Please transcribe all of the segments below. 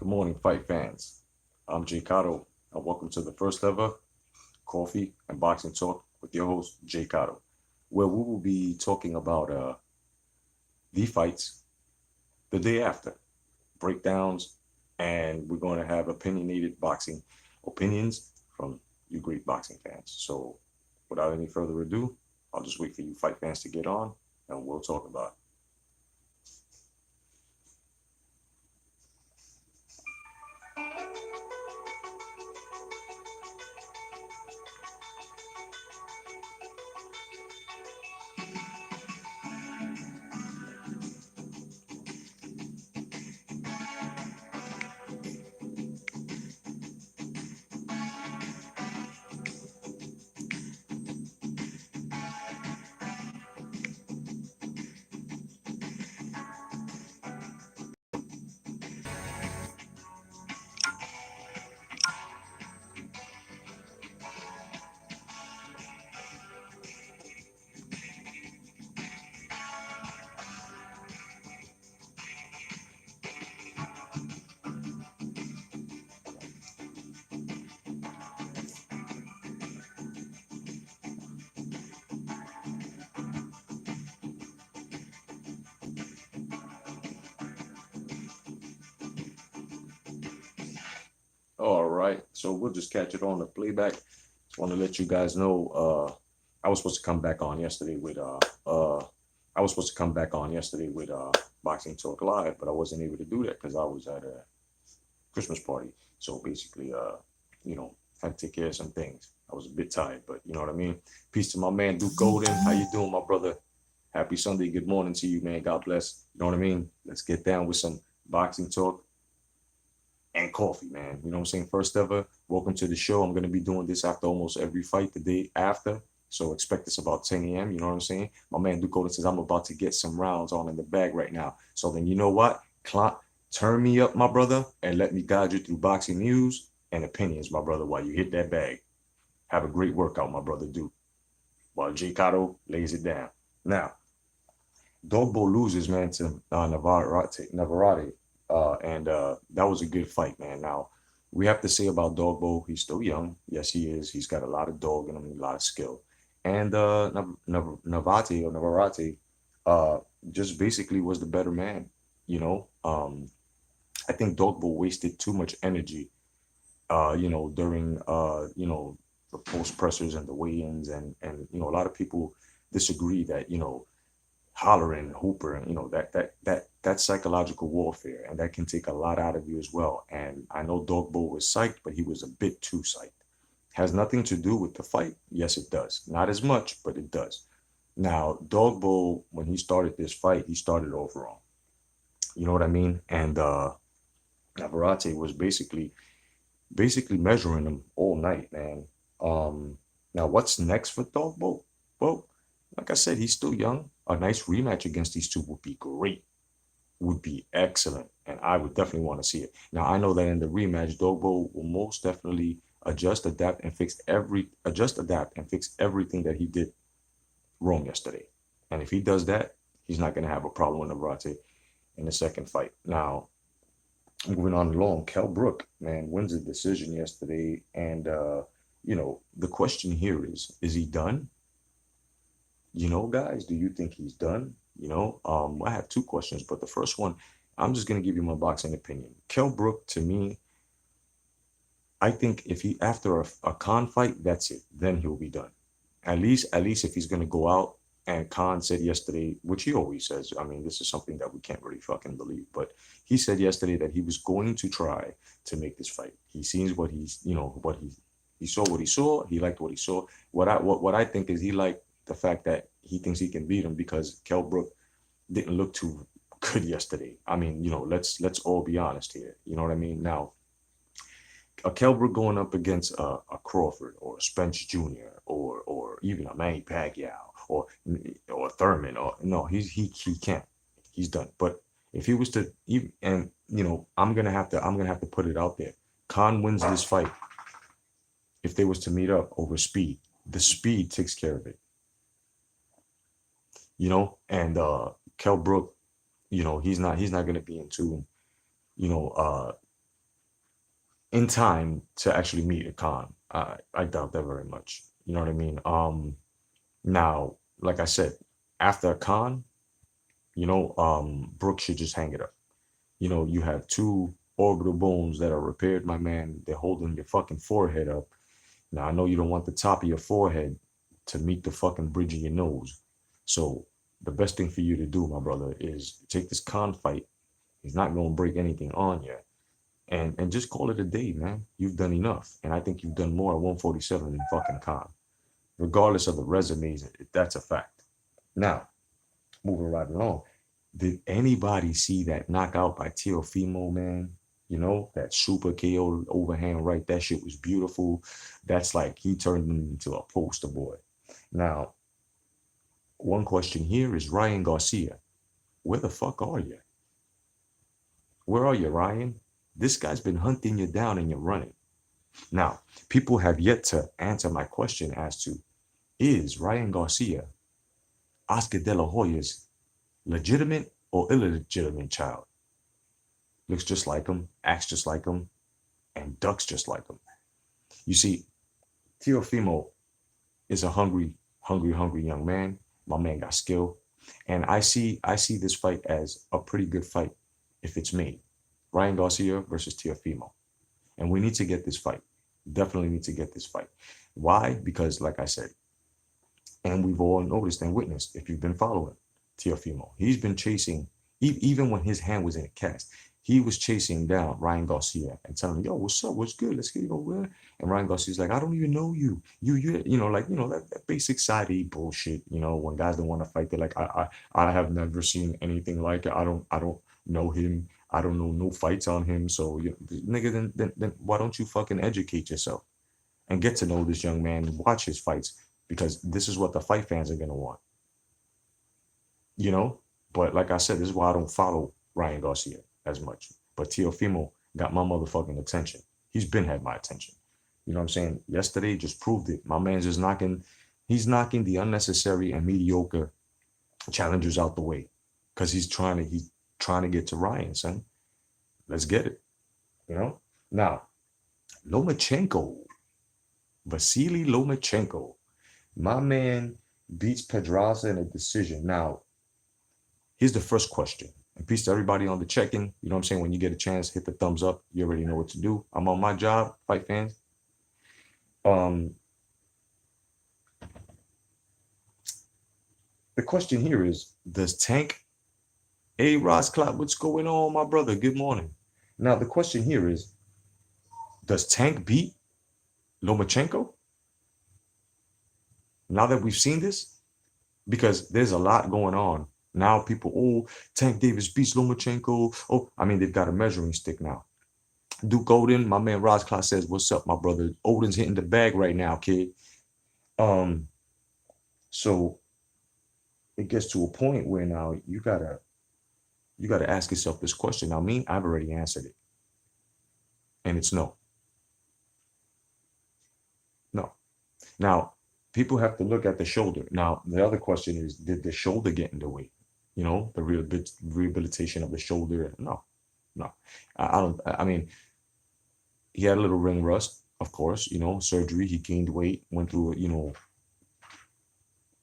Good morning, fight fans. I'm J.Cotto, and welcome to the first ever Coffee and Boxing Talk with your host, J.Cotto, where we will be talking about the fights the day after, breakdowns, and we're going to have opinionated boxing opinions from you great boxing fans. So, without any further ado, I'll just wait for you fight fans to get on, and we'll talk about it. All right, so we'll just catch it on the playback. Just want to let you guys know, I was supposed to come back on yesterday with I was supposed to come back on yesterday with Boxing Talk Live, but I wasn't able to do that because I was at a Christmas party. So basically, you know, had to take care of some things. I was a bit tired, but you know what I mean. Peace to my man Duke Golden. How you doing, my brother? Happy Sunday. Good morning to you, man. God bless. You know what I mean. Let's get down with some boxing talk and coffee, man. You know what I'm saying? First ever, welcome to the show. I'm going to be doing this after almost every fight the day after. So expect this about 10 a.m. You know what I'm saying? My man Duke says, I'm about to get some rounds on in the bag right now. So then you know what? Turn me up, my brother, and let me guide you through boxing news and opinions, my brother, while you hit that bag. Have a great workout, my brother Duke. While J.Cotto lays it down. Now, Dogbo loses, man, to Navarrete, and that was a good fight, man. Now, we have to say about Dogbo, he's still young. Yes, he is. He's got a lot of dog in him, a lot of skill. And Navarrete, uh, just basically was the better man. You know, I think Dogbo wasted too much energy, during, the post pressers and the weigh-ins, and a lot of people disagree that hollering, Hooper, and that's psychological warfare, and that can take a lot out of you as well. And I know Dogbo was psyched, but he was a bit too psyched. Has nothing to do with the fight. Yes, it does. Not as much, but it does. Now, Dogbo, when he started this fight, he started off wrong. You know what I mean? And Navarrete was basically measuring him all night, man. Um, Now what's next for Dogbo? Well, like I said, he's still young. A nice rematch against these two would be great, would be excellent, and I would definitely want to see it. Now I know that in the rematch, Dogbo will most definitely adapt and fix everything that he did wrong yesterday. And if he does that, he's not going to have a problem with Navarrete in the second fight. Now, moving on along, Kell Brook, man, wins a decision yesterday. And, the question here is he done? Guys, do you think he's done? I have two questions, but the first one, I'm just going to give you my boxing opinion. Kell Brook, to me, I think if he, after a Khan fight, that's it. Then he'll be done. At least if he's going to go out, and Khan said yesterday, which he always says, I mean, this is something that we can't really fucking believe, but he said yesterday that he was going to try to make this fight. He sees what he saw what he saw. He liked what he saw. What I think is he liked the fact that he thinks he can beat him because Kell Brook didn't look too good yesterday. I mean, let's all be honest here. You know what I mean? Now, a Kell Brook going up against a Crawford or a Spence Jr. or even a Manny Pacquiao or Thurman, or no, he can't. He's done. But if he was to even, and I'm gonna have to put it out there. Khan wins this fight if they was to meet up over speed. The speed takes care of it. And Kell Brook, he's not gonna be in tune, you know, uh in time to actually meet a Khan. I doubt that very much. You know what I mean? Now, like I said, after a Khan, Brooks should just hang it up. You have two orbital bones that are repaired, my man. They're holding your fucking forehead up. Now, I know you don't want the top of your forehead to meet the fucking bridge of your nose. So, the best thing for you to do, my brother, is take this Khan fight. He's not going to break anything on you. And just call it a day, man. You've done enough. And I think you've done more at 147 than fucking Khan. Regardless of the resumes, that's a fact. Now, moving right along. Did anybody see that knockout by Teofimo, man? That super KO overhand right. That shit was beautiful. That's like he turned into a poster boy. Now, one question here is Ryan Garcia. Where the fuck are you? Where are you, Ryan? This guy's been hunting you down and you're running. Now, people have yet to answer my question as to, is Ryan Garcia Oscar De La Hoya's legitimate or illegitimate child? Looks just like him, acts just like him, and ducks just like him. You see, Teofimo is a hungry young man. My man got skill. And I see this fight as a pretty good fight if it's made. Ryan Garcia versus Teofimo. And we need to get this fight. Definitely need to get this fight. Why? Because, like I said, and we've all noticed and witnessed, if you've been following Teofimo, he's been chasing, even when his hand was in a cast, he was chasing down Ryan Garcia and telling him, yo, what's up? What's good? Let's get over there. And Ryan Garcia's like, I don't even know you. That basic side E bullshit. When guys don't want to fight, they're like, I have never seen anything like it. I don't know him. I don't know no fights on him. So, nigga, then why don't you fucking educate yourself and get to know this young man, watch his fights, because this is what the fight fans are gonna want. you know. But like I said, this is why I don't follow Ryan Garcia as much. But Teofimo got my motherfucking attention. He's been had my attention. You know what I'm saying? Yesterday just proved it. My man's just he's knocking the unnecessary and mediocre challengers out the way. Cause he's trying to get to Ryan, son. Let's get it. You know? Now, Lomachenko, Vasily Lomachenko, my man beats Pedraza in a decision. Now, here's the first question. And peace to everybody on the check-in. You know what I'm saying? When you get a chance, hit the thumbs up. You already know what to do. I'm on my job, fight fans. The question here is, does Tank, hey, Ross Clap, what's going on, my brother? Good morning. Now, the question here is, does Tank beat Lomachenko? Now that we've seen this, because there's a lot going on. Now people, oh, Tank Davis beats Lomachenko. Oh, I mean, they've got a measuring stick now. Duke Odin, my man Ross Class says, what's up, my brother? Odin's hitting the bag right now, kid. So it gets to a point where now you gotta ask yourself this question. Now, me, I've already answered it. And it's no. No. Now, people have to look at the shoulder. Now, the other question is, did the shoulder get in the way? You know, the rehabilitation of the shoulder. No. I don't. I mean, he had a little ring rust, of course. You know, surgery. He gained weight. Went through,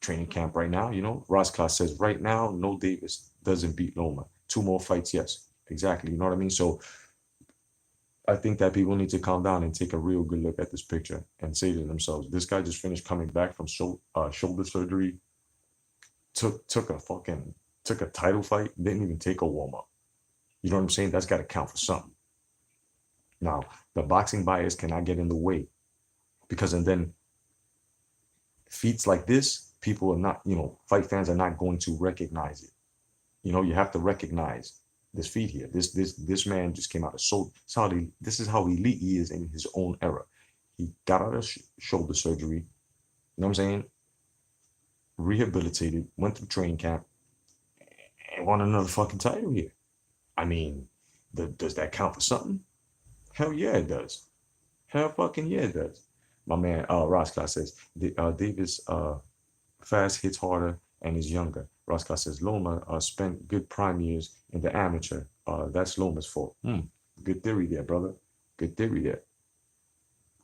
training camp right now. You know, Ross Class says right now, no Davis doesn't beat Loma. 2 more fights, yes, exactly. You know what I mean? So I think that people need to calm down and take a real good look at this picture and say to themselves, this guy just finished coming back from shoulder surgery, took a title fight, didn't even take a warm-up. You know what I'm saying? That's got to count for something. Now, the boxing bias cannot get in the way, because and then feats like this, people are not, fight fans are not going to recognize it. You have to recognize this feat here. This man just came out of Saudi. This is how elite he is in his own era. He got out of shoulder surgery. You know what I'm saying? Rehabilitated, went through training camp, and won another fucking title here. I mean, does that count for something? Hell yeah, it does. Hell fucking yeah, it does. My man, Ross Class says, Davis fast, hits harder, and is younger. Ross Class says, Loma spent good prime years in the amateur. That's Loma's fault. Good theory there, brother. Good theory there.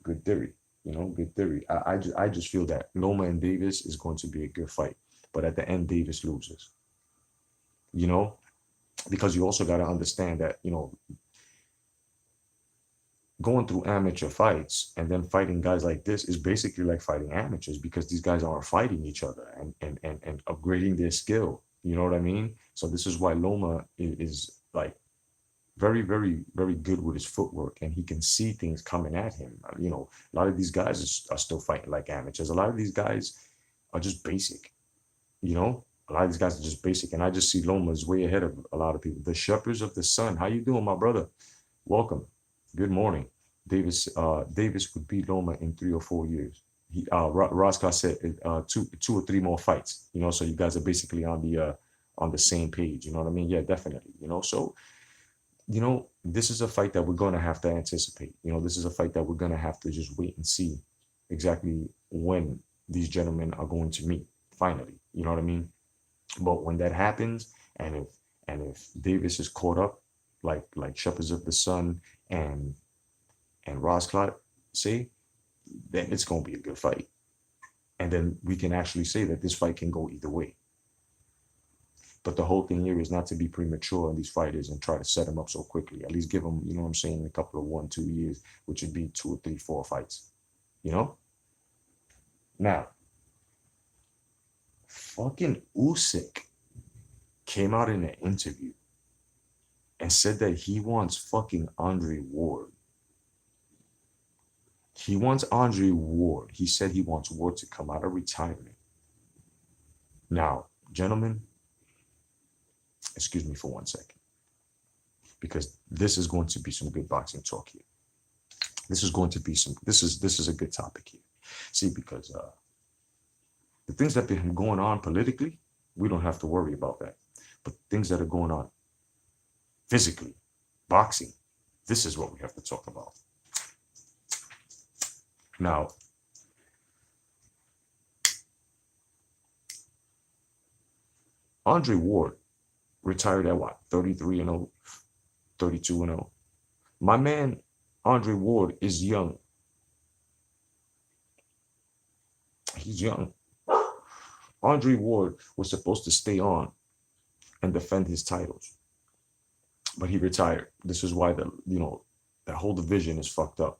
Good theory. Good theory. I just feel that Loma and Davis is going to be a good fight, but at the end, Davis loses. You know, because you also got to understand that going through amateur fights and then fighting guys like this is basically like fighting amateurs because these guys are fighting each other and upgrading their skill. You know what I mean? So this is why Loma is like very, very, very good with his footwork and he can see things coming at him. A lot of these guys are still fighting like amateurs. A lot of these guys are just basic, you know? A lot of these guys are just basic. And I just see Loma is way ahead of a lot of people. The Shepherds of the Sun. How you doing, my brother? Welcome. Good morning. Davis would beat Loma in 3 or 4 years. Roscoe said two or three more fights. So you guys are basically on the same page. You know what I mean? Yeah, definitely. So this is a fight that we're gonna have to anticipate. This is a fight that we're gonna have to just wait and see exactly when these gentlemen are going to meet finally. You know what I mean? But when that happens, and if Davis is caught up, like Shepherds of the Sun and Rosclot say, then it's gonna be a good fight. And then we can actually say that this fight can go either way. But the whole thing here is not to be premature on these fighters and try to set them up so quickly. At least give them, you know what I'm saying, a couple of 1, 2 years, which would be 2 or 3, 4 fights. You know? Now, fucking Usyk came out in an interview and said that he wants fucking Andre Ward. He wants Andre Ward. He said he wants Ward to come out of retirement. Now, gentlemen, excuse me for 1 second, because this is going to be some good boxing talk here. This is going to be this is a good topic here. See, because the things that have been going on politically, we don't have to worry about that. But things that are going on physically, boxing, this is what we have to talk about. Now, Andre Ward retired at what? 33-0, 32-0. My man, Andre Ward, is young. He's young. Andre Ward was supposed to stay on and defend his titles, but he retired. This is why that whole division is fucked up.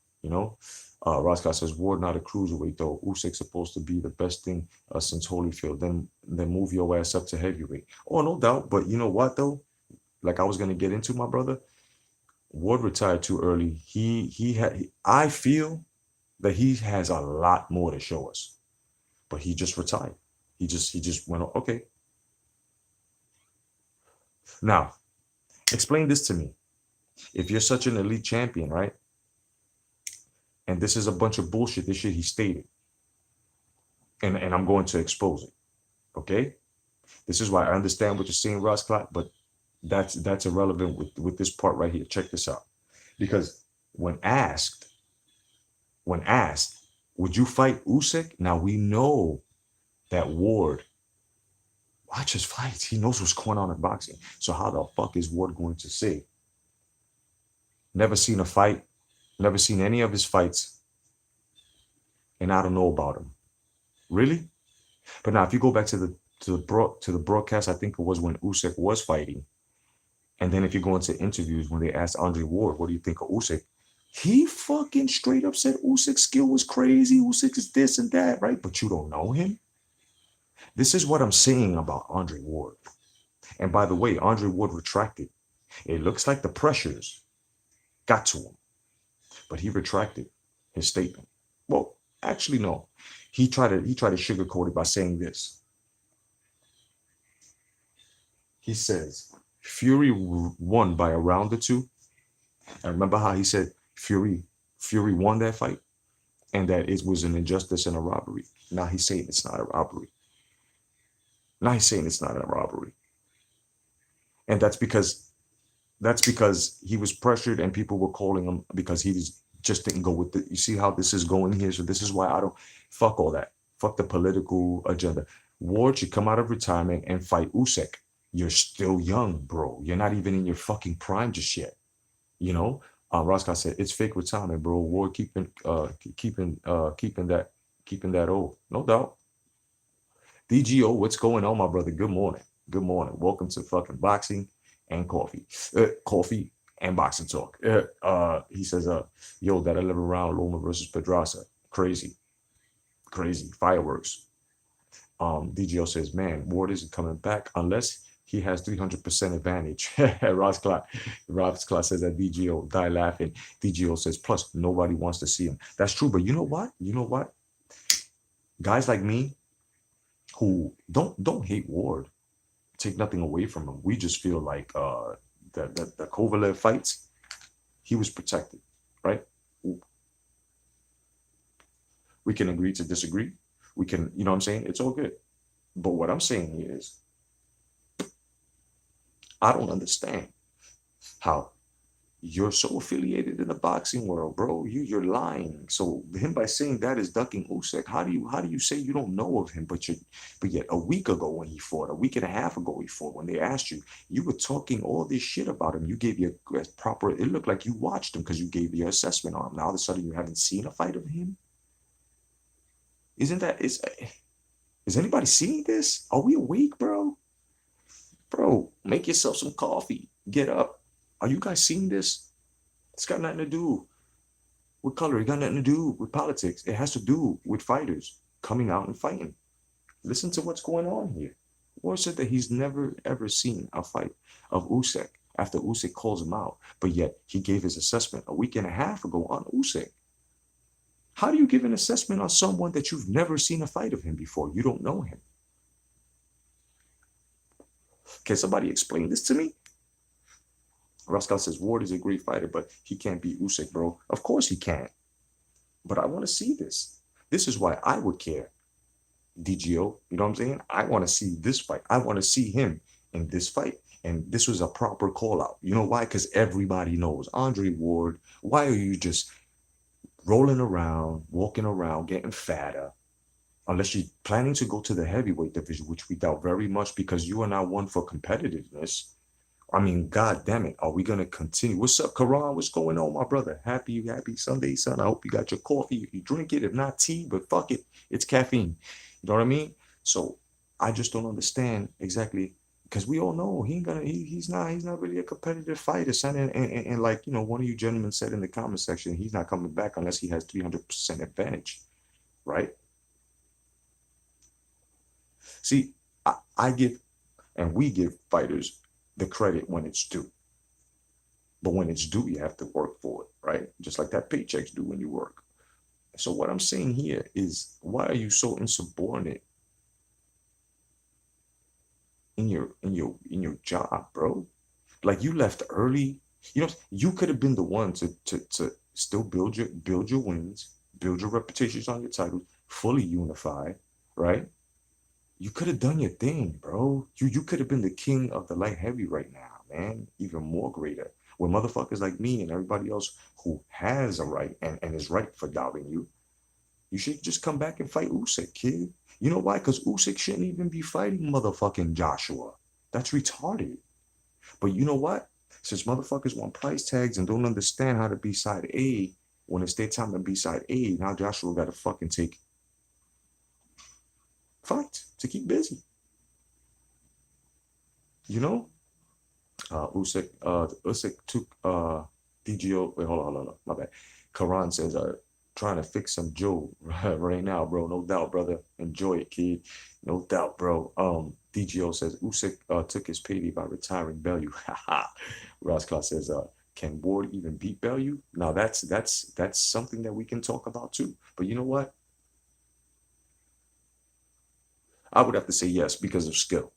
Roscoe says Ward not a cruiserweight though. Usyk's supposed to be the best thing since Holyfield. Then move your ass up to heavyweight. Oh, no doubt. But you know what though? Like I was gonna get into, my brother. Ward retired too early. I feel that he has a lot more to show us, but he just retired. He just went, okay. Now, explain this to me. If you're such an elite champion, right? And this is a bunch of bullshit, this shit he stated. And I'm going to expose it. Okay? This is why I understand what you're saying, Ross Clark, but that's irrelevant with this part right here. Check this out. Because when asked, would you fight Usyk? Now we know that Ward watches fights. He knows what's going on in boxing. So how the fuck is Ward going to say, never seen a fight, never seen any of his fights, and I don't know about him? Really? But now if you go back to the broadcast, I think it was when Usyk was fighting. And then if you go into interviews when they asked Andre Ward, what do you think of Usyk? He fucking straight up said Usyk's skill was crazy. Usyk is this and that, right? But you don't know him. This is what I'm saying about Andre Ward. And by the way, Andre Ward retracted. It looks like the pressures got to him, but he retracted his statement. Well, actually, no. He tried to sugarcoat it by saying this. He says Fury won by a round or two. And remember how he said Fury won that fight and that it was an injustice and a robbery. Now he's saying it's not a robbery. Now he's saying it's not a robbery. And that's because he was pressured and people were calling him because he just didn't go with it. You see how this is going here? So this is why I don't fuck all that. Fuck the political agenda. Ward should come out of retirement and fight Usyk. You're still young, bro. You're not even in your fucking prime just yet. Roscoe said it's fake retirement, bro. Ward keeping that old. No doubt. DGO, what's going on, my brother? Good morning. Good morning. Welcome to fucking boxing and coffee. Coffee and boxing talk. He says, yo, that 11 round Loma versus Pedraza. Crazy. Crazy. Fireworks. DGO says, man, Ward isn't coming back unless he has 300% advantage. Ross Clark says that DGO die laughing. DGO says, plus nobody wants to see him. That's true, but you know what? You know what? Guys like me who don't hate Ward, take nothing away from him. We just feel like the Kovalev fights, he was protected, right? We can agree to disagree. We can, you know what I'm saying? It's all good. But what I'm saying here is, I don't understand how you're so affiliated in the boxing world, bro. You're lying. So him by saying that is ducking Usyk. How do you say you don't know of him? But yet a week ago when he fought, a week and a half ago he fought, when they asked you, you were talking all this shit about him. You gave your proper. It looked like you watched him because you gave your assessment on him. Now all of a sudden you haven't seen a fight of him. Isn't that is anybody seeing this? Are we awake, bro? Bro, make yourself some coffee. Get up. Are you guys seeing this? It's got nothing to do with color. It got nothing to do with politics. It has to do with fighters coming out and fighting. Listen to what's going on here. Ward said that he's never ever seen a fight of Usyk after Usyk calls him out, but yet he gave his assessment a week and a half ago on Usyk. How do you give an assessment on someone that you've never seen a fight of him before? You don't know him. Can somebody explain this to me? Roscoe says Ward is a great fighter, but he can't beat Usyk, bro. Of course he can't. But I want to see this. This is why I would care. DGO, you know what I'm saying? I want to see this fight. I want to see him in this fight. And this was a proper call out. You know why? Because everybody knows Andre Ward. Why are you just rolling around, walking around, getting fatter? Unless you're planning to go to the heavyweight division, which we doubt very much because you are not one for competitiveness. I mean, God damn it. Are we going to continue? What's up, Karan? What's going on, my brother? Happy Sunday, son. I hope you got your coffee. If you drink it, if not tea, but fuck it. It's caffeine. You know what I mean? So I just don't understand exactly because we all know he's not really a competitive fighter, son. And like, you know, one of you gentlemen said in the comment section, he's not coming back unless he has 300% advantage, right? See, I give and we give fighters the credit when it's due. But when it's due, you have to work for it, right? Just like that paycheck's due when you work. So what I'm saying here is, why are you so insubordinate in your job, bro? Like you left early. You know, you could have been the one to still build your wins, build your reputations on your titles, fully unified, right? You could have done your thing, bro. You could have been the king of the light heavy right now, man. Even more greater. With motherfuckers like me and everybody else who has a right and is right for doubting you, you should just come back and fight Usyk, kid. You know why? Because Usyk shouldn't even be fighting motherfucking Joshua. That's retarded. But you know what? Since motherfuckers want price tags and don't understand how to be side A, when it's their time to be side A, now Joshua got to fucking take fights to keep busy. You know? Usyk took DGO. Wait, hold on, my bad. Karan says, trying to fix some Joe right now, bro. No doubt, brother. Enjoy it, kid. No doubt, bro. DGO says Usyk took his payday by retiring Bellew. Rosclaw says, can Ward even beat Bellew? Now that's something that we can talk about too. But you know what? I would have to say yes because of skill.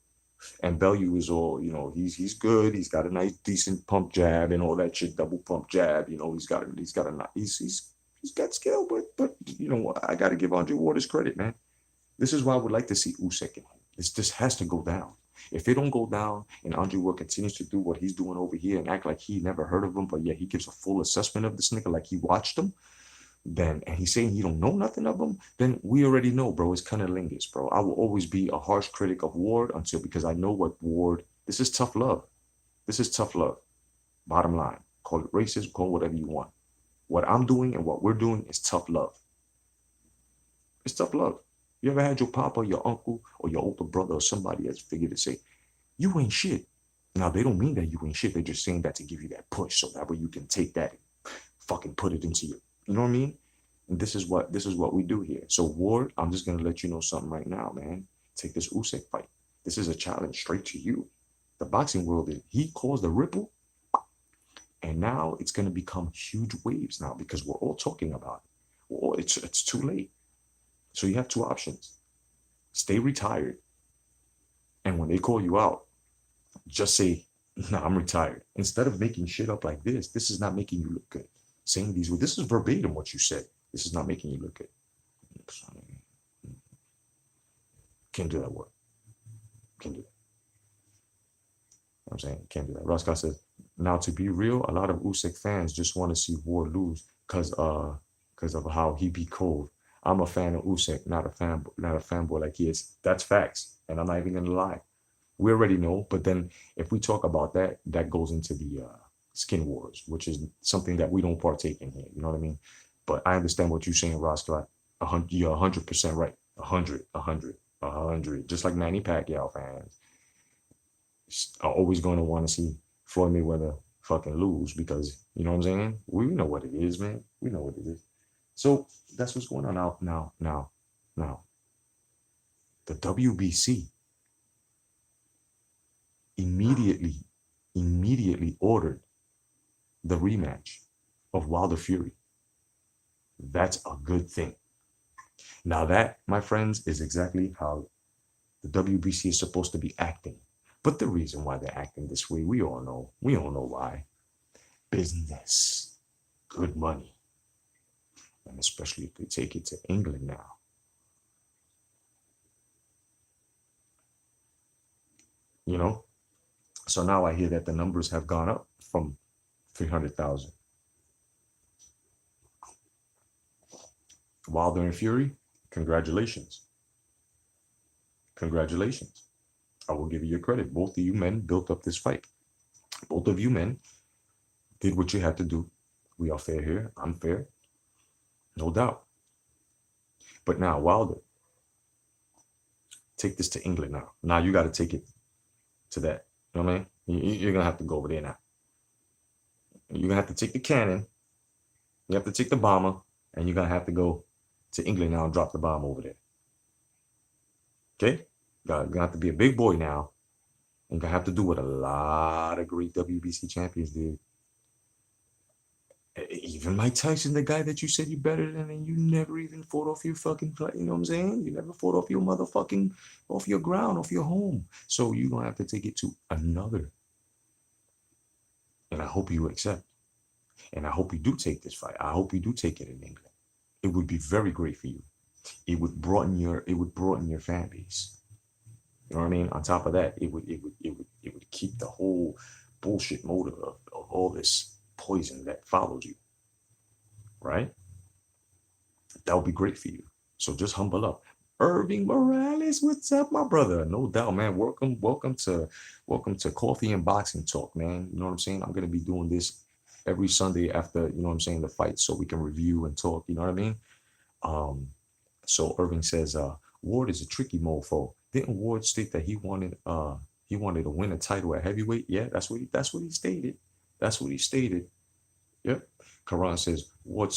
And Bellew is all, you know, he's good. He's got a nice, decent pump jab and all that shit, double pump jab. You know, he's got skill, but you know, I got to give Andre Ward his credit, man. This is why I would like to see Usyk in him. This has to go down. If it don't go down and Andre Ward continues to do what he's doing over here and act like he never heard of him, but yeah, he gives a full assessment of this nigga like he watched him, then and he's saying he don't know nothing of him, then we already know, bro. It's kind of lingus, bro. I will always be a harsh critic of Ward because I know what Ward. This is tough love. This is tough love. Bottom line, call it racist, call it whatever you want. What I'm doing and what we're doing is tough love. It's tough love. You ever had your papa, your uncle, or your older brother or somebody that's figured to say, you ain't shit. Now they don't mean that you ain't shit. They're just saying that to give you that push so that way you can take that and fucking put it into you know what I mean? And this is what we do here. So Ward, I'm just gonna let you know something right now, man. Take this Usyk fight. This is a challenge straight to you. The boxing world, he caused a ripple, and now it's gonna become huge waves now because we're all talking about it. Well, it's too late. So you have two options. Stay retired. And when they call you out, just say, nah, I'm retired. Instead of making shit up like this is not making you look good. Saying these words, this is verbatim what you said. This is not making you look good. Can't do that word. Can't do that. I'm saying can't do that. Roscoe says, now to be real, a lot of Usyk fans just want to see Ward lose because of how he be cold. I'm a fan of Usyk, not a fanboy like he is. That's facts. And I'm not even gonna lie. We already know, but then if we talk about that, that goes into the skin wars, which is something that we don't partake in here. You know what I mean? But I understand what you're saying, Roscoe. You're 100% right. 100, 100, 100. Just like Manny Pacquiao fans are always going to want to see Floyd Mayweather fucking lose because, you know what I'm saying? We know what it is, man. We know what it is. So that's what's going on now. The WBC immediately ordered the rematch of Wilder Fury. That's a good thing. Now that, my friends, is exactly how the WBC is supposed to be acting. But the reason why they're acting this way, we all know. We all know why. Business, good money, and especially if they take it to England now. You know, so now I hear that the numbers have gone up from 300,000. Wilder and Fury, congratulations. Congratulations. I will give you your credit. Both of you men built up this fight. Both of you men did what you had to do. We are fair here. I'm fair. No doubt. But now, Wilder, take this to England now. Now you got to take it to that. You know what I mean? You're going to have to go over there now. You're going to have to take the cannon. You have to take the bomber. And you're going to have to go to England now and drop the bomb over there. Okay? You're going to have to be a big boy now. And you're going to have to do what a lot of great WBC champions did. Even Mike Tyson, the guy that you said you're better than, and you never even fought off your fucking, you know what I'm saying? You never fought off your motherfucking, off your ground, off your home. So you're going to have to take it to another. And I hope you accept. And I hope you do take this fight. I hope you do take it in England. It would be very great for you. It would broaden your fan base. You know what I mean? On top of that, it would keep the whole bullshit motive of all this poison that follows you. Right? That would be great for you. So just humble up. Irving Morales, what's up, my brother? No doubt, man. Welcome to Coffee and Boxing Talk, man. You know what I'm saying? I'm gonna be doing this every Sunday after, you know what I'm saying, the fight, so we can review and talk, you know what I mean? So Irving says, Ward is a tricky mofo. Didn't Ward state that he wanted to win a title at heavyweight? Yeah, that's what he stated. That's what he stated. Yep. Karan says, Ward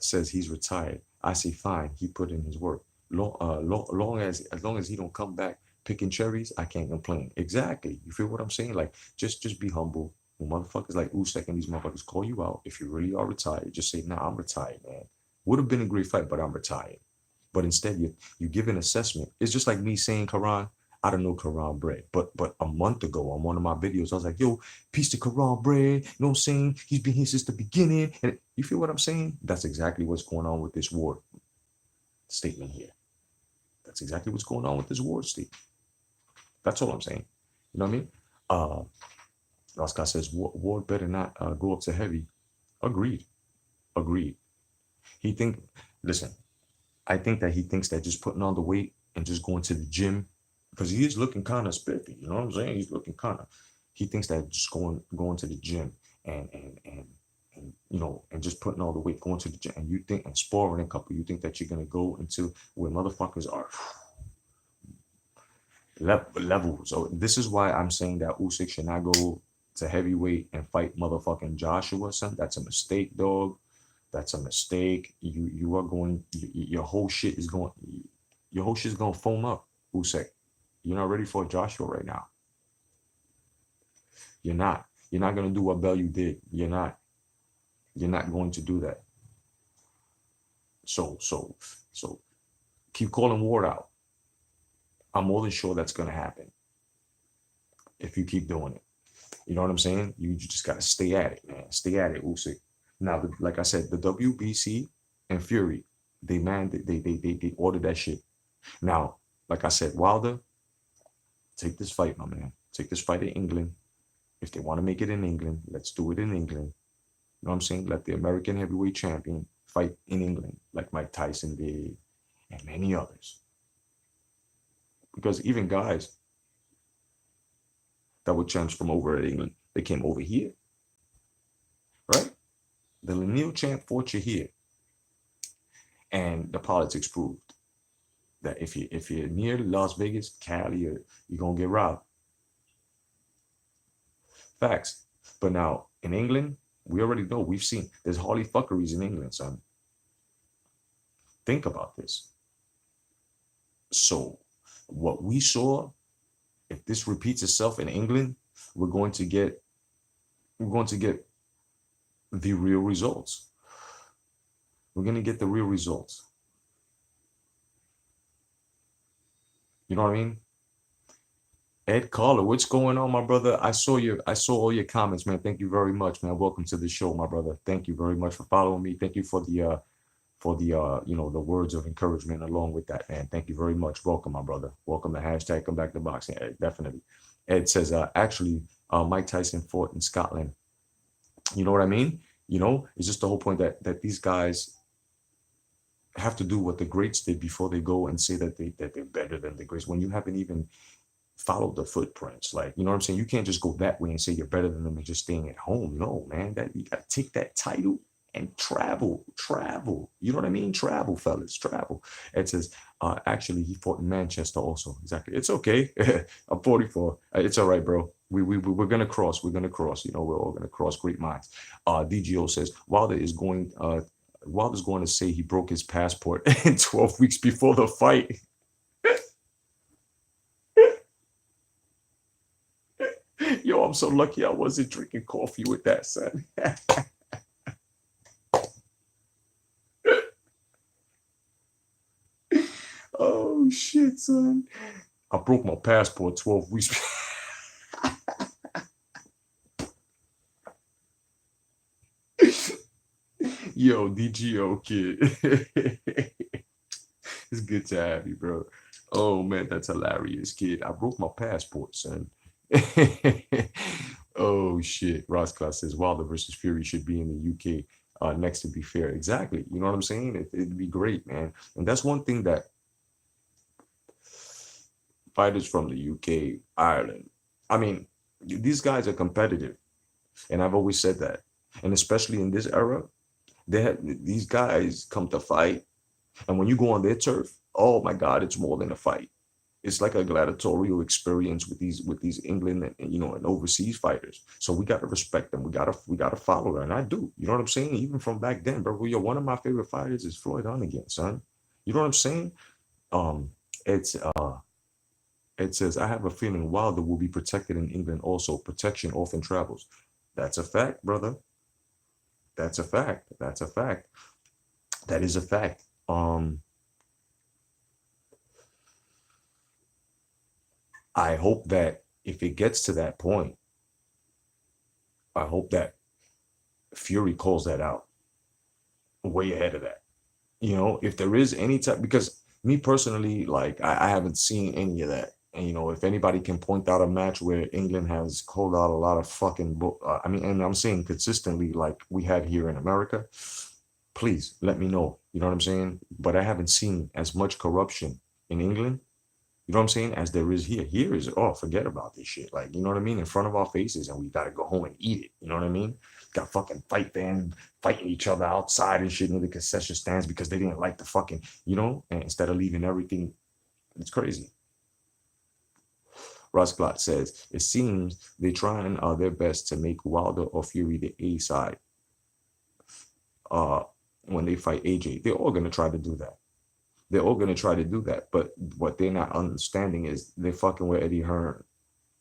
says he's retired. I say fine, he put in his work. Long as he don't come back picking cherries, I can't complain. Exactly. You feel what I'm saying? Like, just be humble. When motherfuckers like Usyk and these motherfuckers call you out, if you really are retired, just say, nah, I'm retired, man. Would have been a great fight, but I'm retired. But instead, you give an assessment. It's just like me saying, Karan, I don't know Karan Bread. But a month ago on one of my videos, I was like, yo, peace to Karan Bread. You know what I'm saying? He's been here since the beginning. And you feel what I'm saying? That's exactly what's going on with this Ward statement here. That's exactly what's going on with this Ward statement. That's all I'm saying. You know what I mean? Oscar says, Ward better not go up to heavy. Agreed. Listen, I think that he thinks that just putting on the weight and just going to the gym, because he is looking kind of spiffy, you know what I'm saying? He's looking kind of, he thinks that just going to the gym and you know, and just putting all the weight, going to the gym, and you think, and sparring a couple, you think that you're gonna go into where motherfuckers are level. So this is why I'm saying that Usyk should not go to heavyweight and fight motherfucking Joshua, son. That's a mistake, dog. That's a mistake. You are going. Your whole shit is going. Your whole shit is gonna foam up, Usyk. You're not ready for Joshua right now. You're not. You're not gonna do what Bellew did. You're not. You're not going to do that. So keep calling Ward out. I'm more than sure that's gonna happen if you keep doing it. You know what I'm saying? You just gotta stay at it, man. Stay at it, Usyk. Now, like I said, the WBC and Fury, they ordered that shit. Now, like I said, Wilder, take this fight, my man. Take this fight in England. If they want to make it in England, let's do it in England. You know what I'm saying? Let the American heavyweight champion fight in England, like Mike Tyson did, and many others. Because even guys that were champs from over at England, they came over here, right? The Lanier champ fought you here, and the politics proved that if you're near Las Vegas, Cali, you're gonna get robbed. Facts. But now in England, we already know, we've seen there's hardly fuckeries in England, son. Think about this. So what we saw, if this repeats itself in England, we're going to get the real results. We're going to get the real results. You know what I mean? Ed Carter, what's going on, my brother? I saw all your comments, man. Thank you very much, man. Welcome to the show, my brother. Thank you very much for following me. Thank you for the you know, the words of encouragement along with that, man. Thank you very much. Welcome, my brother. Welcome to hashtag come back to boxing. Ed, definitely. Ed says, actually, Mike Tyson fought in Scotland. You know what I mean? You know, it's just the whole point that these guys have to do what the greats did before they go and say that they're better than the greats when you haven't even followed the footprints. Like, you know what I'm saying? You can't just go that way and say you're better than them and just staying at home. No, man, that you gotta take that title and travel. You know what I mean? Travel, fellas, travel. It says, actually, he fought in Manchester also. Exactly. It's okay. I'm 44. It's all right, bro. We're gonna cross. We're gonna cross. You know, we're all gonna cross great minds. DGO says Wilder's going to say he broke his passport in 12 weeks before the fight. Yo, I'm so lucky I wasn't drinking coffee with that, son. Oh, shit, son. I broke my passport 12 weeks. Yo, DGO kid. It's good to have you, bro. Oh, man, that's hilarious, kid. I broke my passport, son. Oh shit. Ross Class says Wilder versus Fury should be in the UK next, to be fair. Exactly. You know what I'm saying? It'd be great, man. And that's one thing that fighters from the UK, Ireland, I mean, these guys are competitive. And I've always said that. And especially in this era, these guys come to fight. And when you go on their turf, oh my God, it's more than a fight. It's like a gladiatorial experience with these England and, you know, and overseas fighters. So we gotta respect them. We gotta follow them. And I do. You know what I'm saying? Even from back then, bro. Yo, one of my favorite fighters is Floyd Hunnigan, son. You know what I'm saying? Um, it's it says I have a feeling Wilder will be protected in England also. Protection often travels. That's a fact, brother. That's a fact. That's a fact. That is a fact. I hope that if it gets to that point, I hope that Fury calls that out way ahead of that. You know, if there is any type, because me personally, like I haven't seen any of that. And you know, if anybody can point out a match where England has called out a lot of fucking, I mean, and I'm saying consistently, like we had here in America, please let me know. You know what I'm saying? But I haven't seen as much corruption in England, you know what I'm saying, as there is here. Here is, oh, forget about this shit. Like, you know what I mean? In front of our faces, and we got to go home and eat it. You know what I mean? got fucking fight fans fighting each other outside and shit in the concession stands because they didn't like the fucking, and instead of leaving everything, it's crazy. Rosclot says, it seems they trying their best to make Wilder or Fury the A side when they fight AJ. They're all going to try to do that. They're all going to try to do that. But what they're not understanding is they're fucking with Eddie Hearn.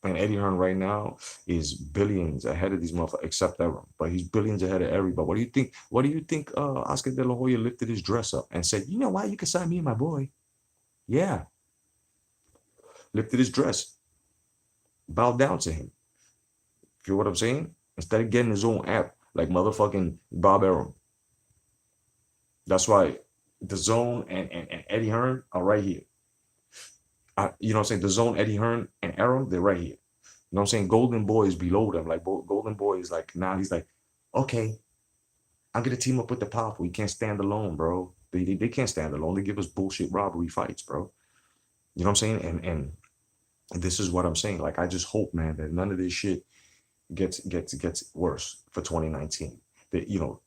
And Eddie Hearn right now is billions ahead of these motherfuckers, except Evan. But he's billions ahead of everybody. What do you think? What do you think Oscar De La Hoya lifted his dress up and said, you know why? You can sign me and my boy. Yeah. Lifted his dress. Bowed down to him. Feel what I'm saying? Instead of getting his own app like motherfucking Bob Arum. That's why the Zone and Eddie Hearn are right here. You know what I'm saying? The Zone, Eddie Hearn, and Arum, they're right here. You know what I'm saying? Golden Boy is below them. Like Golden Boy is like, now he's like, okay, I'm gonna team up with the Powerful. You can't stand alone, bro. They can't stand alone. They give us bullshit robbery fights, bro. You know what I'm saying? And this is what I'm saying. Like, I just hope, man, that none of this shit gets worse for 2019. That,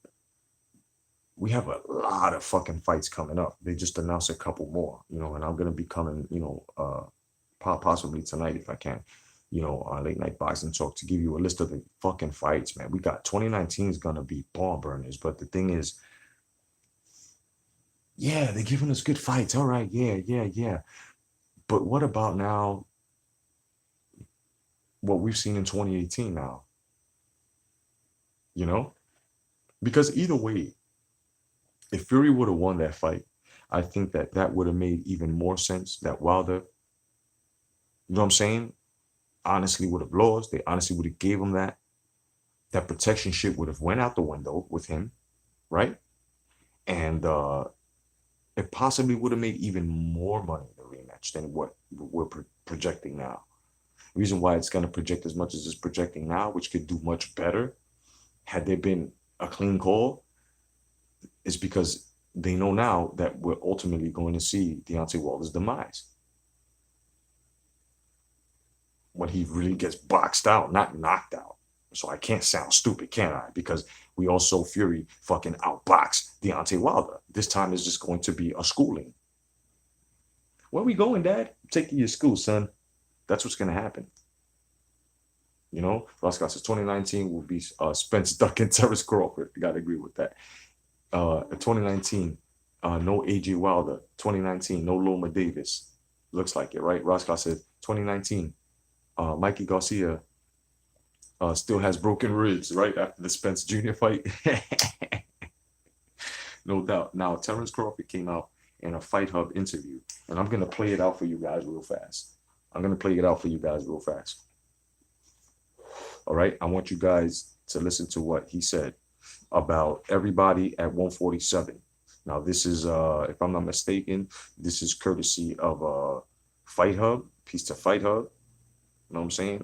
we have a lot of fucking fights coming up. They just announced a couple more, and I'm gonna be coming, possibly tonight if I can, on Late Night Boxing Talk to give you a list of the fucking fights, man. We got 2019 is gonna be bomb burners, but the thing is, yeah, they're giving us good fights. All right, yeah. But what about now? What we've seen in 2018 now, because either way, if Fury would have won that fight, I think that would have made even more sense that Wilder, you know what I'm saying, honestly would have lost. They honestly would have gave him that protection shit would have went out the window with him, right? And it possibly would have made even more money in the rematch than what we're projecting now. The reason why it's going to project as much as it's projecting now, which could do much better had there been a clean call, is because they know now that we're ultimately going to see Deontay Wilder's demise. When he really gets boxed out, not knocked out. So I can't sound stupid, can I? Because we also Fury fucking outboxed Deontay Wilder. This time is just going to be a schooling. Where we going, Dad? Take you to school, son. That's what's going to happen. Roscoe says 2019 will be Spence Duck and Terrence Crawford. You got to agree with that. 2019, no AJ Wilder. 2019, no Loma Davis. Looks like it, right? Roscoe said 2019, Mikey Garcia still has broken ribs, right? After the Spence Jr. fight. No doubt. Now, Terrence Crawford came out in a Fight Hub interview, and I'm going to play it out for you guys real fast. All right? I want you guys to listen to what he said about everybody at 147. Now, this is, if I'm not mistaken, this is courtesy of Fight Hub, Peace to Fight Hub. You know what I'm saying?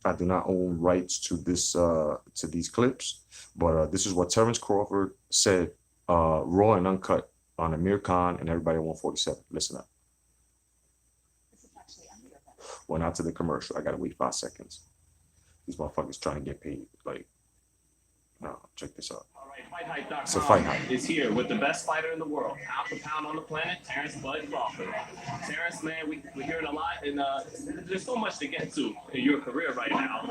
I do not own rights to this to these clips, but this is what Terrence Crawford said, raw and uncut, on Amir Khan and everybody at 147. Listen up. Well, not to the commercial. I gotta wait 5 seconds. These motherfuckers trying to get paid. Like, no, check this out. All right, FightHype.com So Fight Hype is here with the best fighter in the world, pound for pound on the planet, Terrence Bud Crawford. Terrence, man, we're hearing a lot, and there's so much to get to in your career right now.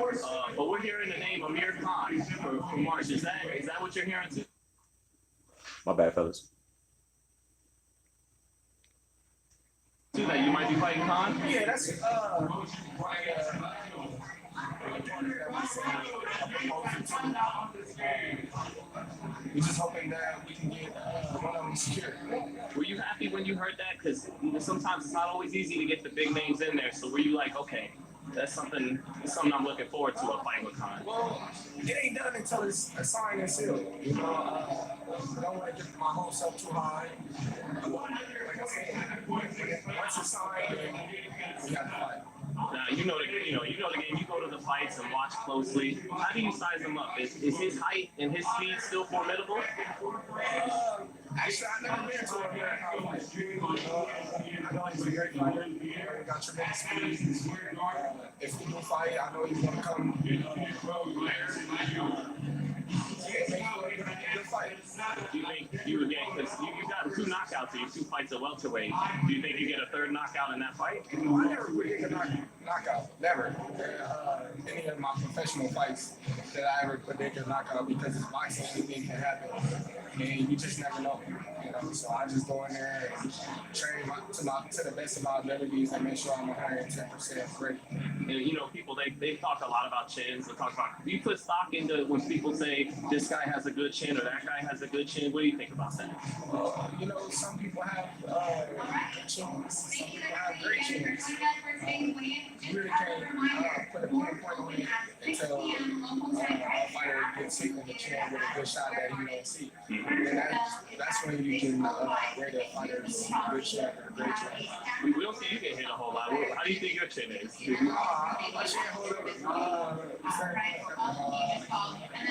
But we're hearing the name Amir Khan for March. Is that what you're hearing too? My bad, fellas. That you might be fighting Khan? Yeah, that's we're just hoping that we can get one of them secured. Were you happy when you heard that? Because sometimes it's not always easy to get the big names in there. So were you like, okay, that's something I'm looking forward to, a fight with Khan? Well, it ain't done until it's a sign and seal. I don't want to get my hopes up too high. Like I said, once it's signed, then we have to fight. Now you know the game. You go to the fights and watch closely. How do you size him up? Is his height and his speed still formidable? Actually, I never been to a American fight. I know he's a great fighter. He got tremendous speed. If he do fight, I know he's gonna come. Good fight. Do you think you would get? Because you got two knockouts in your two fights at welterweight. Do you think you get a third knockout in that fight? I never predict a knockout. Never. Any of my professional fights that I ever predict a knockout because it's boxing, anything can happen. And you just never know. You know, so I just go in there and train to the best of my abilities and make sure I'm 110% great. And you know, people they talk a lot about chins. They talk about. Do you put stock into when people say this guy has a good chin or that guy has a good chin? What do you think about that? You know, some people have chins. Some people have great chins. You really can't put a pinpoint on it until a fighter gets hit in the chin with a good shot that you don't see. And that's when you can rate a fighter's good chin or great chin. We don't see you get hit a whole lot. How do you think your chin is? My chin hold up.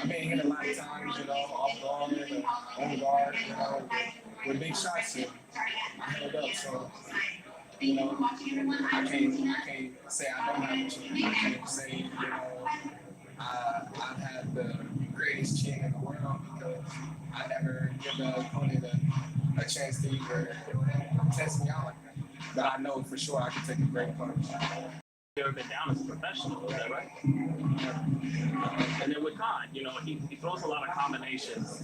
I've been hit a lot of times, you know, off guard, on guard, you know, with big shots. And I held up, so. You know, I can't say I don't have a chin. I can't say, you know, I've had the greatest chin in the world because I never give the opponent a chance to either test me out. But I know for sure I can take a great punch. You've never been down as a professional, is that right? And then with Khan, you know, he throws a lot of combinations.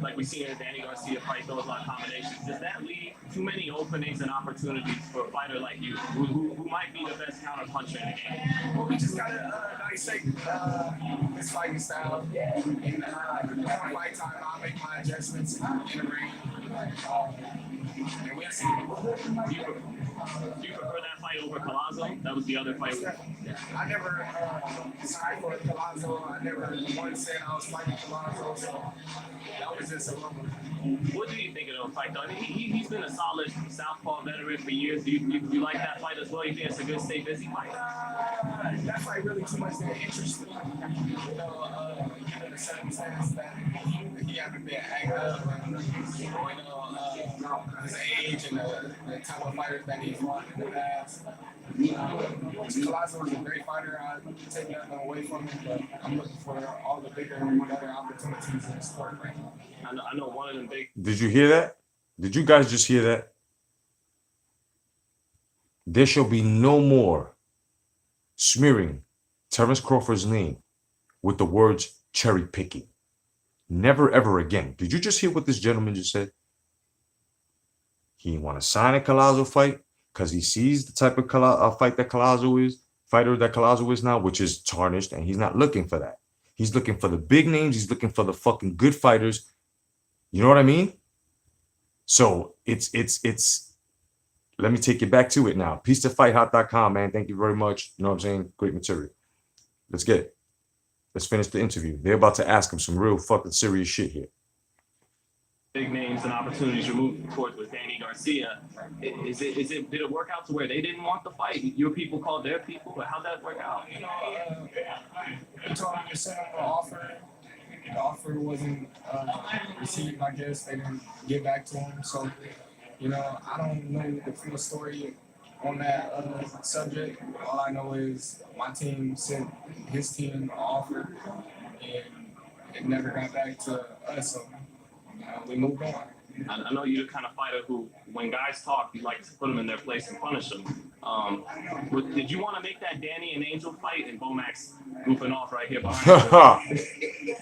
Like we see in the Danny Garcia fight, throws a lot of combinations. Does that leave too many openings and opportunities for a fighter like you, who might be the best counter puncher in the game? Well, we just gotta dissect his fighting style. And at fight time, I'll make my adjustments in the ring. And we'll see. Do you prefer that fight over Collazo? That was the other fight. I never signed for Collazo. I never once said I was fighting Collazo. So that was just a rumor. What do you think of the fight, though? I mean, he's been a solid southpaw veteran for years. Do you like that fight as well? You think it's a good, stay busy fight? That fight really too much that interests me. You know, the circumstance that he haven't been active and, you know, his age and the type of fighters that he's fought in the past. Collazo is a great fighter. I take nothing away from him, but I'm looking for all the bigger and better opportunities in the sport right now. I know one of them big. Did you hear that? Did you guys just hear that? There shall be no more smearing Terence Crawford's name with the words cherry picking. Never, ever again. Did you just hear what this gentleman just said? He didn't want to sign a Collazo fight because he sees the type of fighter that Collazo is now, which is tarnished, and he's not looking for that. He's looking for the big names. He's looking for the fucking good fighters. You know what I mean? So it's let me take you back to it now. PeaceToFightHot.com, man. Thank you very much. You know what I'm saying? Great material. Let's get it. Let's finish the interview. They're about to ask him some real fucking serious shit here. Big names and opportunities you're moving towards with Danny Garcia. Did it work out to where they didn't want the fight? Your people called their people, but how'd that work out? You know, he told me to send him an offer. The offer wasn't received, I guess. They didn't get back to him. So, you know, I don't know the full story on that subject. All I know is my team sent his team an offer, and it never got back to us. So we moved on. I know you're the kind of fighter who, when guys talk, you like to put them in their place and punish them. Did you want to make that Danny and Angel fight? And Bomax goofing off right here behind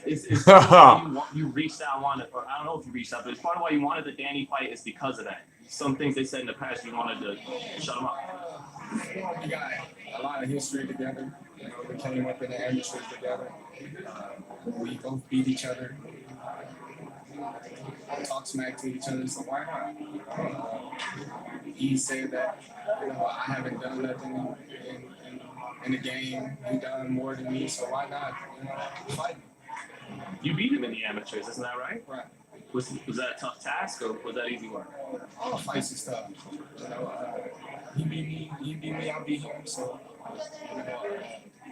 you. You reached out, or I don't know if you reached out, but it's part of why you wanted the Danny fight is because of that. Some things they said in the past, you wanted to shut them up. We got a lot of history together. You know, we came up in the amateurs together. We both beat each other. Talk smack to each other, so why not? He said that, you know, I haven't done nothing in the game. He done more than me, so why not, you know, fight? You beat him in the amateurs, isn't that right? Right. Was that a tough task, or was that easy work? All the fights and stuff. You know, he beat me, I beat him. So, you know,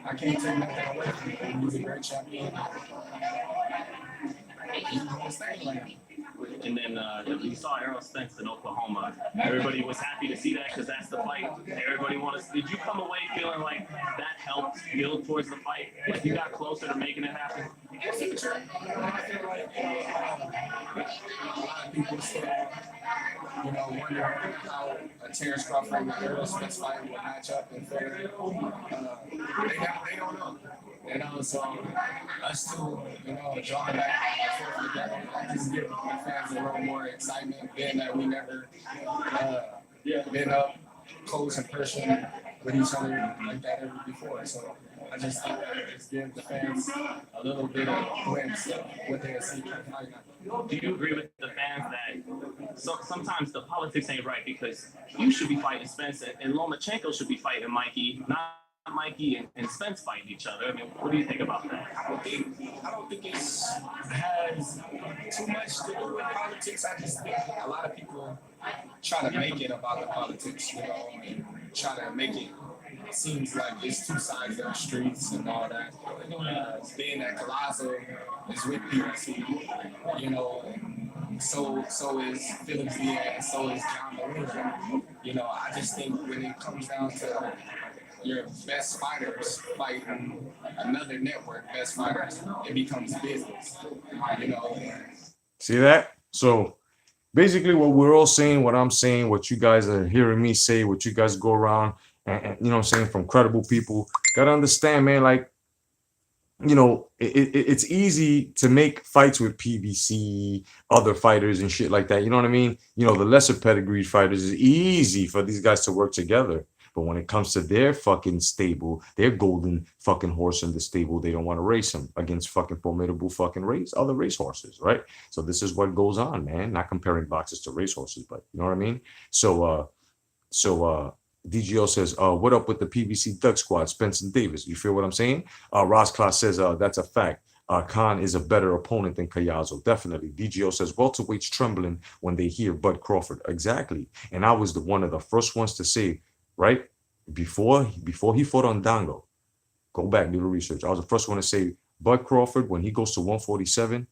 I can't take nothing away from him. He's a great champion. He's doing his thing right now. And then you saw Errol Spence in Oklahoma. Everybody was happy to see that because that's the fight everybody wanted. Did you come away feeling like that helped build towards the fight? Like you got closer to making it happen? I feel like a lot of people still, wonder how a Terrence Crawford and Errol Spence fight will match up in Philly. They don't know. So us two, drawing back and forth together, just give the fans a little more excitement, being that we never been up close in person with each other like that ever before. So I just think that it just gives the fans a little bit of a glimpse of what they'll see from the fight night. Do you agree with the fans that sometimes the politics ain't right because you should be fighting Spence and Lomachenko should be fighting Mikey, not Mikey and Spence fighting each other? I mean, what do you think about that? I don't think it has too much to do with politics. I just think a lot of people try to make it about the politics, and try to make it seems like it's two sides of the streets and all that. Being that Colazo is with PBC, so is Felix Diaz, so is John Molina. I just think when it comes down to your best fighters fighting another network, best fighters, it becomes business. See that? So basically what we're all saying, what I'm saying, what you guys are hearing me say, what you guys go around and you know what I'm saying, from credible people, gotta understand, man, like, it's easy to make fights with PBC, other fighters and shit like that. You know what I mean? The lesser pedigreed fighters, is easy for these guys to work together. But when it comes to their fucking stable, their golden fucking horse in the stable, they don't want to race him against fucking formidable fucking other race horses, right? So this is what goes on, man. Not comparing boxers to race horses, but you know what I mean? So DGO says, what up with the PBC Duck Squad, Spence and Davis? You feel what I'm saying? Ross Class says, that's a fact. Khan is a better opponent than Collazo. Definitely. DGO says, welterweights trembling when they hear Bud Crawford. Exactly. And I was one of the first ones to say, right, before he fought on Dango, go back, do the research. I was the first one to say, Bud Crawford, when he goes to 147,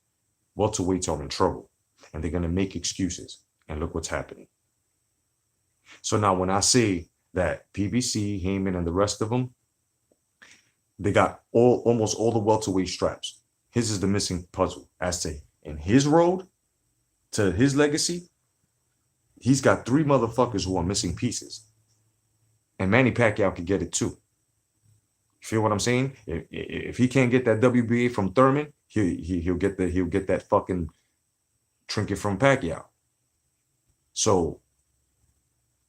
welterweights are in trouble. And they're going to make excuses. And look what's happening. So now when I say that PBC, Heyman, and the rest of them, they got almost all the welterweight straps. His is the missing puzzle. As to in his road to his legacy, he's got 3 motherfuckers who are missing pieces. And Manny Pacquiao could get it too. You feel what I'm saying? If he can't get that WBA from Thurman, he'll get that fucking trinket from Pacquiao. So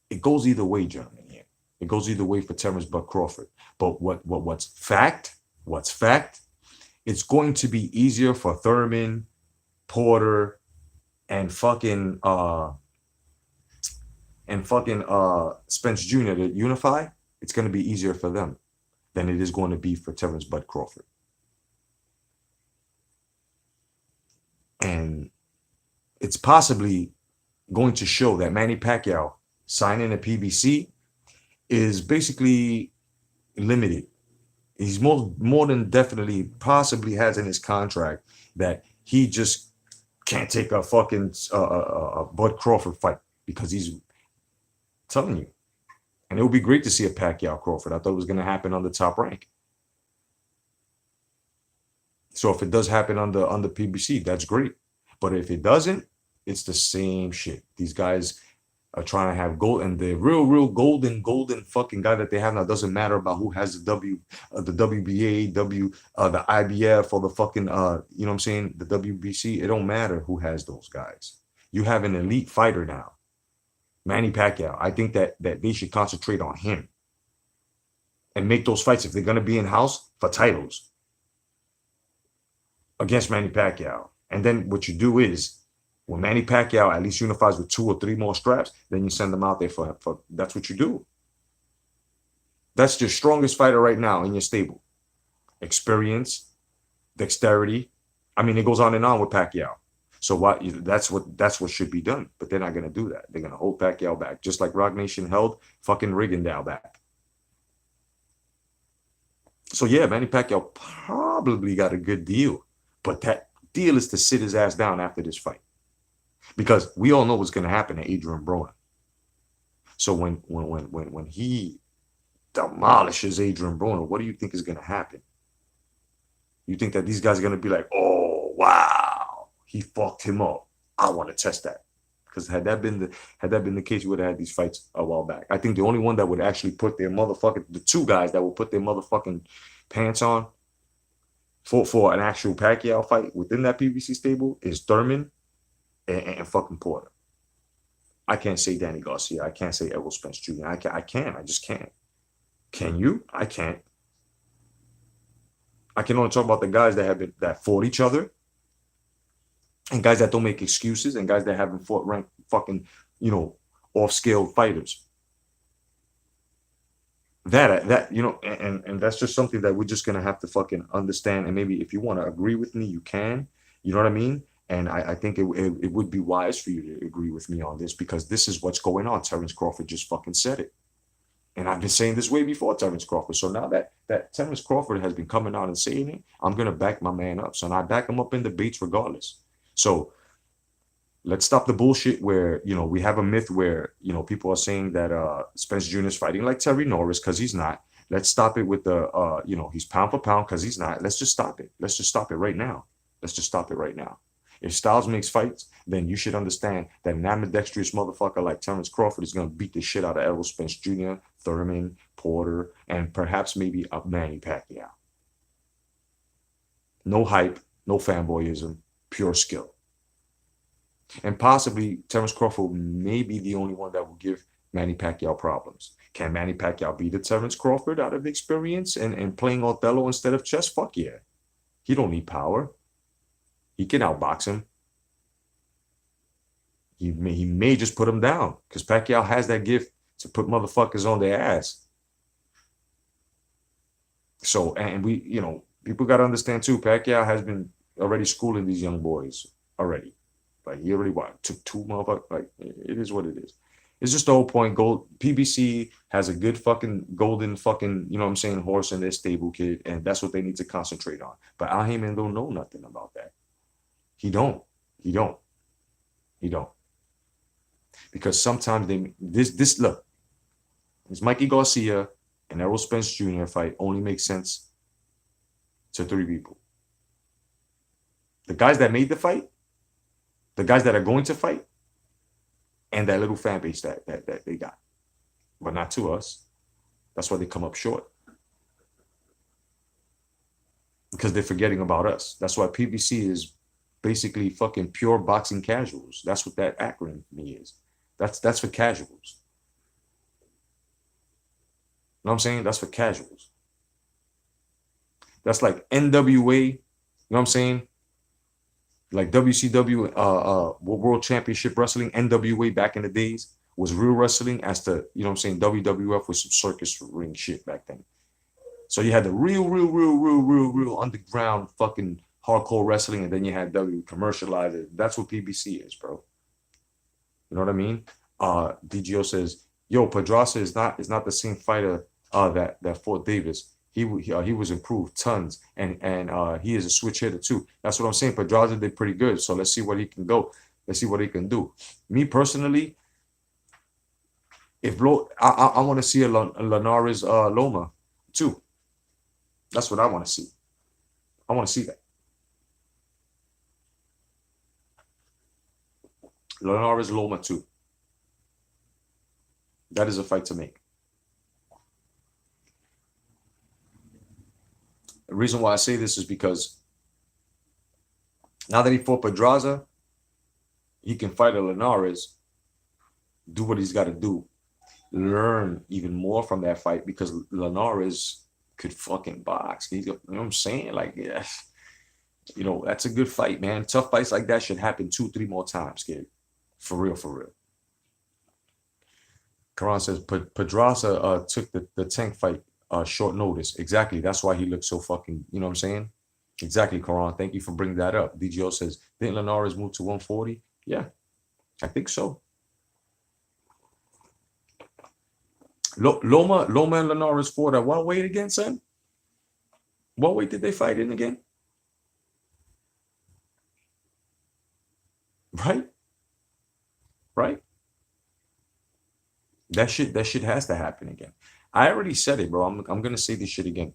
it goes either way, gentlemen. Yeah, it goes either way for Terrence Bud Crawford. But what's fact? It's going to be easier for Thurman, Porter, and fucking Spence Jr. to unify. It's going to be easier for them than it is going to be for Terrence Bud Crawford. And it's possibly going to show that Manny Pacquiao signing a PBC is basically limited. He's more than definitely possibly has in his contract that he just can't take a fucking Bud Crawford fight because he's telling you. And it would be great to see a Pacquiao Crawford. I thought it was going to happen on the Top Rank. So if it does happen on the PBC, that's great. But if it doesn't, it's the same shit. These guys are trying to have gold, and the real golden fucking guy that they have now, doesn't matter about who has the WBA, the IBF, or the fucking you know what I'm saying, the WBC. It don't matter who has those guys. You have an elite fighter now, Manny Pacquiao. I think that they should concentrate on him and make those fights if they're gonna be in house for titles against Manny Pacquiao. And then what you do is, when Manny Pacquiao at least unifies with 2 or 3 more straps, then you send them out there for that's what you do. That's your strongest fighter right now in your stable. Experience, dexterity. I mean, it goes on and on with Pacquiao. So why that's what should be done. But they're not gonna do that. They're gonna hold Pacquiao back, just like Rock Nation held fucking Rigondeaux back. So yeah, Manny Pacquiao probably got a good deal, but that deal is to sit his ass down after this fight, because we all know what's gonna happen to Adrian Broner. So when he demolishes Adrian Broner, what do you think is gonna happen? You think that these guys are gonna be like, oh wow, he fucked him up. I want to test that. Because had that been the case, we would have had these fights a while back. I think the only one that would actually put their motherfucking the two guys that would put their motherfucking pants on for an actual Pacquiao fight within that PBC stable is Thurman and fucking Porter. I can't say Danny Garcia. I can't say Errol Spence Jr. I can't. I just can't. Can you? I can't. I can only talk about the guys that fought each other, and guys that don't make excuses, and guys that haven't fought ranked fucking, off-scale fighters. That and that's just something that we're just gonna have to fucking understand. And maybe if you want to agree with me, you can. You know what I mean? And I think it would be wise for you to agree with me on this, because this is what's going on. Terence Crawford just fucking said it. And I've been saying this way before Terence Crawford. So now that Terence Crawford has been coming out and saying it, I'm going to back my man up. So I back him up in debates regardless. So let's stop the bullshit where, we have a myth where, people are saying that Spence Jr. is fighting like Terry Norris, because he's not. Let's stop it with the, he's pound for pound, because he's not. Let's just stop it. Let's just stop it right now. Let's just stop it right now. If Styles makes fights, then you should understand that an ambidextrous motherfucker like Terence Crawford is going to beat the shit out of Errol Spence Jr., Thurman, Porter, and perhaps maybe a Manny Pacquiao. No hype, no fanboyism, pure skill. And possibly Terence Crawford may be the only one that will give Manny Pacquiao problems. Can Manny Pacquiao beat the Terence Crawford out of experience and playing Othello instead of chess? Fuck yeah. He don't need power. He can outbox him. He may just put him down, because Pacquiao has that gift to put motherfuckers on their ass. So, and people got to understand too, Pacquiao has been already schooling these young boys already. Like, he already took two motherfuckers. Like, it is what it is. It's just the whole point. PBC has a good fucking golden fucking, horse in their stable, kid, and that's what they need to concentrate on. But Al Heyman don't know nothing about that. He don't. Because sometimes look, this Mikey Garcia and Errol Spence Jr. fight only makes sense to three people. The guys that made the fight, the guys that are going to fight, and that little fan base that they got. But not to us. That's why they come up short. Because they're forgetting about us. That's why PBC is basically fucking pure boxing casuals. That's what that acronym is. That's for casuals. You know what I'm saying? That's for casuals. That's like NWA, you know what I'm saying? Like WCW, World Championship Wrestling, NWA back in the days was real wrestling, as to, WWF was some circus ring shit back then. So you had the real underground fucking hardcore wrestling, and then you had W commercialized it. That's what PBC is, bro. You know what I mean? DGO says, yo, Pedraza is not the same fighter that fought Davis. He was improved tons, and he is a switch hitter too. That's what I'm saying. Pedraza did pretty good. So let's see what he can go. Let's see what he can do. Me personally, I want to see a Linares Loma too. That's what I want to see. I want to see that. Linares Loma too. That is a fight to make. The reason why I say this is because now that he fought Pedraza, he can fight a Linares, do what he's got to do, learn even more from that fight, because Linares could fucking box. You know what I'm saying? Like, yeah, that's a good fight, man. Tough fights like that should happen 2-3 more times, kid. For real, for real. Karan says Pedraza took the Tank fight short notice. Exactly. That's why he looked so fucking, you know what I'm saying? Exactly, Karan. Thank you for bringing that up. DGO says, didn't Linares move to 140? Yeah, I think so. Loma and Linares fought at what weight again, son? What weight did they fight in again? Right? Right? That shit has to happen again. I already said it, bro. I'm gonna say this shit again.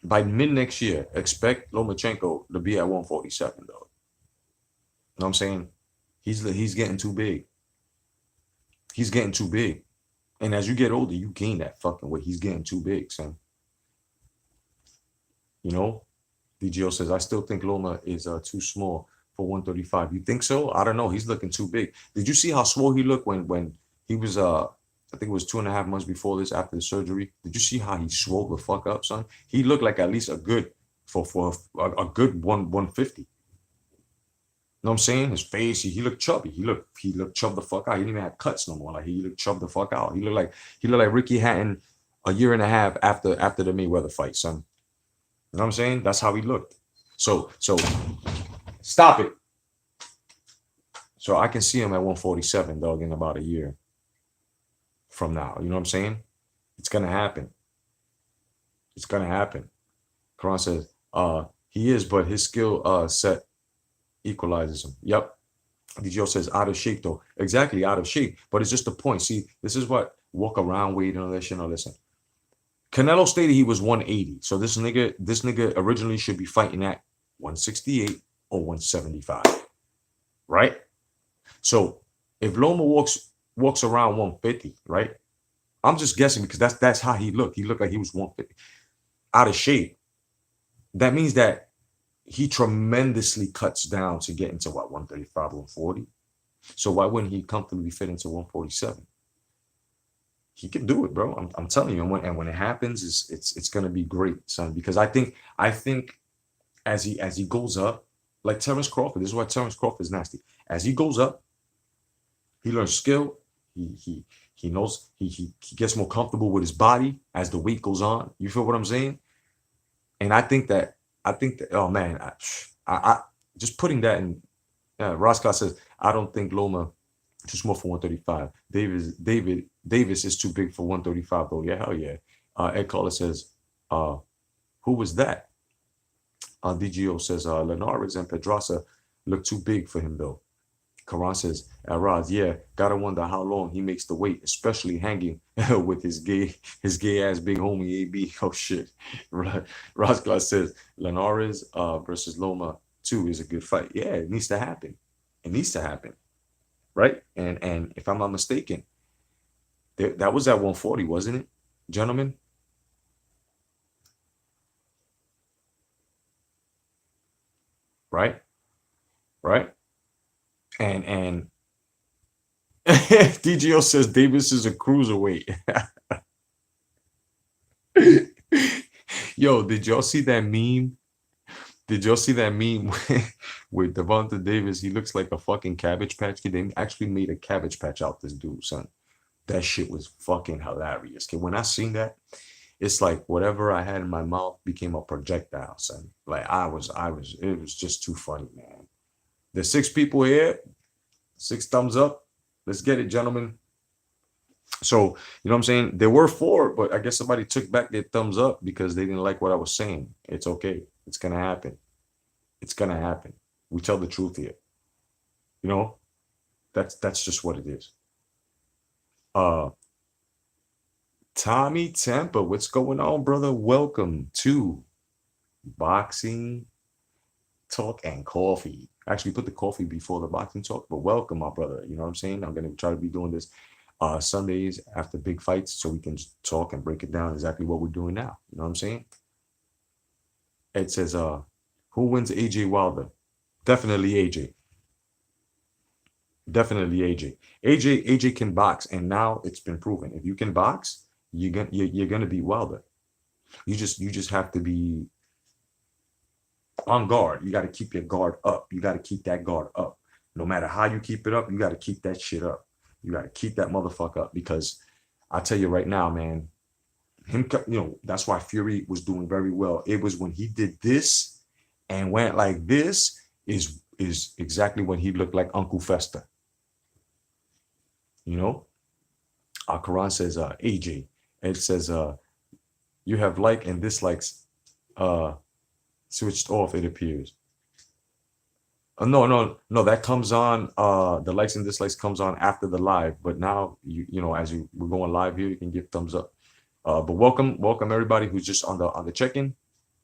By mid next year, expect Lomachenko to be at 147, though. You know what I'm saying? He's getting too big. He's getting too big. And as you get older, you gain that fucking weight. He's getting too big, son. You know? DGO says, I still think Loma is too small for 135. You think so? I don't know. He's looking too big. Did you see how swole he looked when he was I think it was 2.5 months before this, after the surgery? Did you see how he swole the fuck up, son? He looked like at least a good for a good 150. You know what I'm saying? His face, he looked chubby. He looked chubbed the fuck out. He didn't even have cuts no more. Like he looked chubbed the fuck out. He looked like Ricky Hatton a year and a half after the Mayweather fight, son. You know what I'm saying? That's how he looked. So stop it. So I can see him at 147, dog, in about a year from now. You know what I'm saying? It's gonna happen. It's gonna happen. Karan says, he is, but his skill set equalizes him. Yep. DGO says out of shape though. Exactly, out of shape. But it's just the point. See, this is what walk around weight and all that shit. Now listen. Canelo stated he was 180. So this nigga originally should be fighting at 168 or 175. Right? So if Loma walks around 150, right? I'm just guessing because that's how he looked. He looked like he was 150. Out of shape. That means that he tremendously cuts down to get into what, 135, 140. So why wouldn't he comfortably fit into 147? He can do it, bro. I'm telling you. And when it happens, it's gonna be great, son. Because I think as he goes up, like Terrence Crawford, this is why Terrence Crawford is nasty. As he goes up, he learns skill. He knows he gets more comfortable with his body as the weight goes on. You feel what I'm saying? And I think that oh man, I just putting that in. Roscott says I don't think Loma too small for 135. Davis is too big for 135 though. Yeah, hell yeah. Ed Caller says, who was that? DGO says Linares and Pedraza look too big for him though. Karan says, Raz, yeah, gotta wonder how long he makes the weight, especially hanging with his gay ass big homie AB. Oh shit. Rosclaw says Linares versus Loma 2 is a good fight. Yeah, it needs to happen. It needs to happen. Right? And if I'm not mistaken, that was at 140, wasn't it, gentlemen? Right? Right? And DGO says Davis is a cruiserweight. Yo, did y'all see that meme? Did y'all see that meme with Devonta Davis? He looks like a fucking Cabbage Patch Kid. They actually made a Cabbage Patch out this dude, son. That shit was fucking hilarious. When I seen that, it's like whatever I had in my mouth became a projectile, son. Like it was just too funny, man. There's 6 people here, 6 thumbs up. Let's get it, gentlemen. So, you know what I'm saying? There were 4, but I guess somebody took back their thumbs up because they didn't like what I was saying. It's okay. It's going to happen. It's going to happen. We tell the truth here. You know, that's just what it is. Tommy Tampa, what's going on, brother? Welcome to Boxing Talk and Coffee. Actually, put the coffee before the boxing talk, but welcome, my brother. You know what I'm saying? I'm going to try to be doing this Sundays after big fights so we can talk and break it down exactly what we're doing now. You know what I'm saying? It says, who wins AJ Wilder? Definitely AJ. Definitely AJ. AJ can box, and now it's been proven. If you can box, you're gonna beat Wilder. You just have to be on guard. You got to keep your guard up. You got to keep that guard up. No matter how you keep it up, you got to keep that shit up. You got to keep that motherfucker up because I tell you right now, man, That's why Fury was doing very well. It was when he did this and went like this is exactly when he looked like Uncle Fester. You know, Quran says AJ. It says you have like and dislikes uh switched off, it appears. No. That comes on. The likes and dislikes comes on after the live. But now as we're going live here, you can give thumbs up. But welcome everybody who's just on the check-in.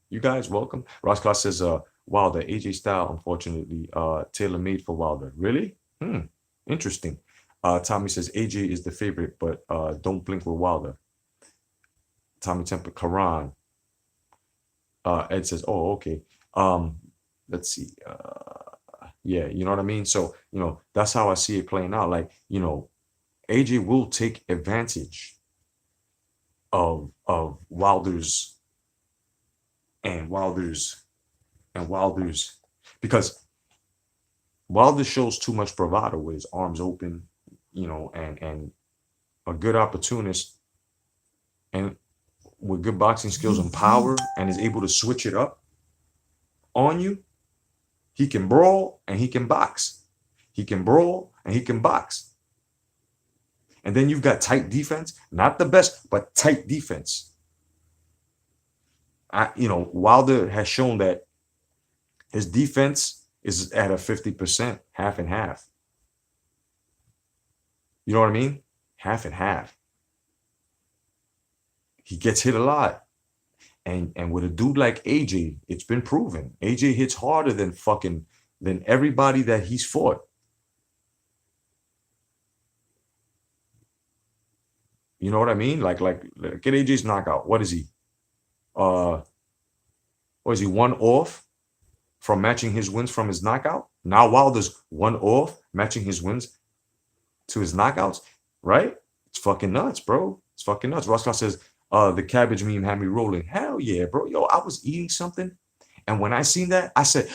You guys, welcome. Ross Claus says, Wilder, AJ style, unfortunately, tailor-made for Wilder. Really? Interesting. Tommy says AJ is the favorite, but don't blink with Wilder. Tommy Temple, Karan. Ed says, oh, okay. Let's see. Yeah, you know what I mean? So, that's how I see it playing out. Like, AJ will take advantage of Wilder's because Wilder shows too much bravado with his arms open, and a good opportunist and with good boxing skills and power and is able to switch it up on you. He can brawl and he can box. He can brawl and he can box. And then you've got tight defense, not the best, but tight defense. Wilder has shown that his defense is at a 50%, half and half. You know what I mean? Half and half. He gets hit a lot. And with a dude like AJ, it's been proven. AJ hits harder than everybody that he's fought. You know what I mean? Like get AJ's knockout. What is he? What is he? One off from matching his wins from his knockout. Now Wilder's one off matching his wins to his knockouts. Right? It's fucking nuts, bro. It's fucking nuts. Roscoe says, the cabbage meme had me rolling. Hell yeah, bro. Yo, I was eating something. And when I seen that, I said,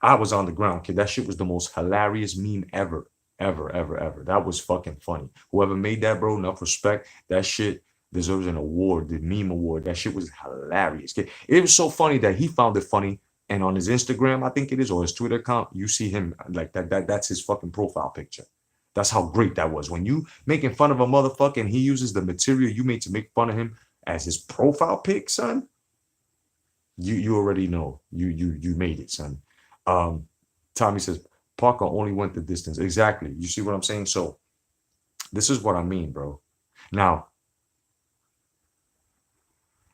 I was on the ground, kid. That shit was the most hilarious meme ever. Ever. That was fucking funny. Whoever made that, bro, enough respect. That shit deserves an award, the meme award. That shit was hilarious. Kid. It was so funny that he found it funny. And on his Instagram, I think it is, or his Twitter account, you see him like that. That's his fucking profile picture. That's how great that was. When you making fun of a motherfucker and he uses the material you made to make fun of him as his profile pic, son, you already know. You made it, son. Tommy says, Parker only went the distance. Exactly. You see what I'm saying? So this is what I mean, bro. Now,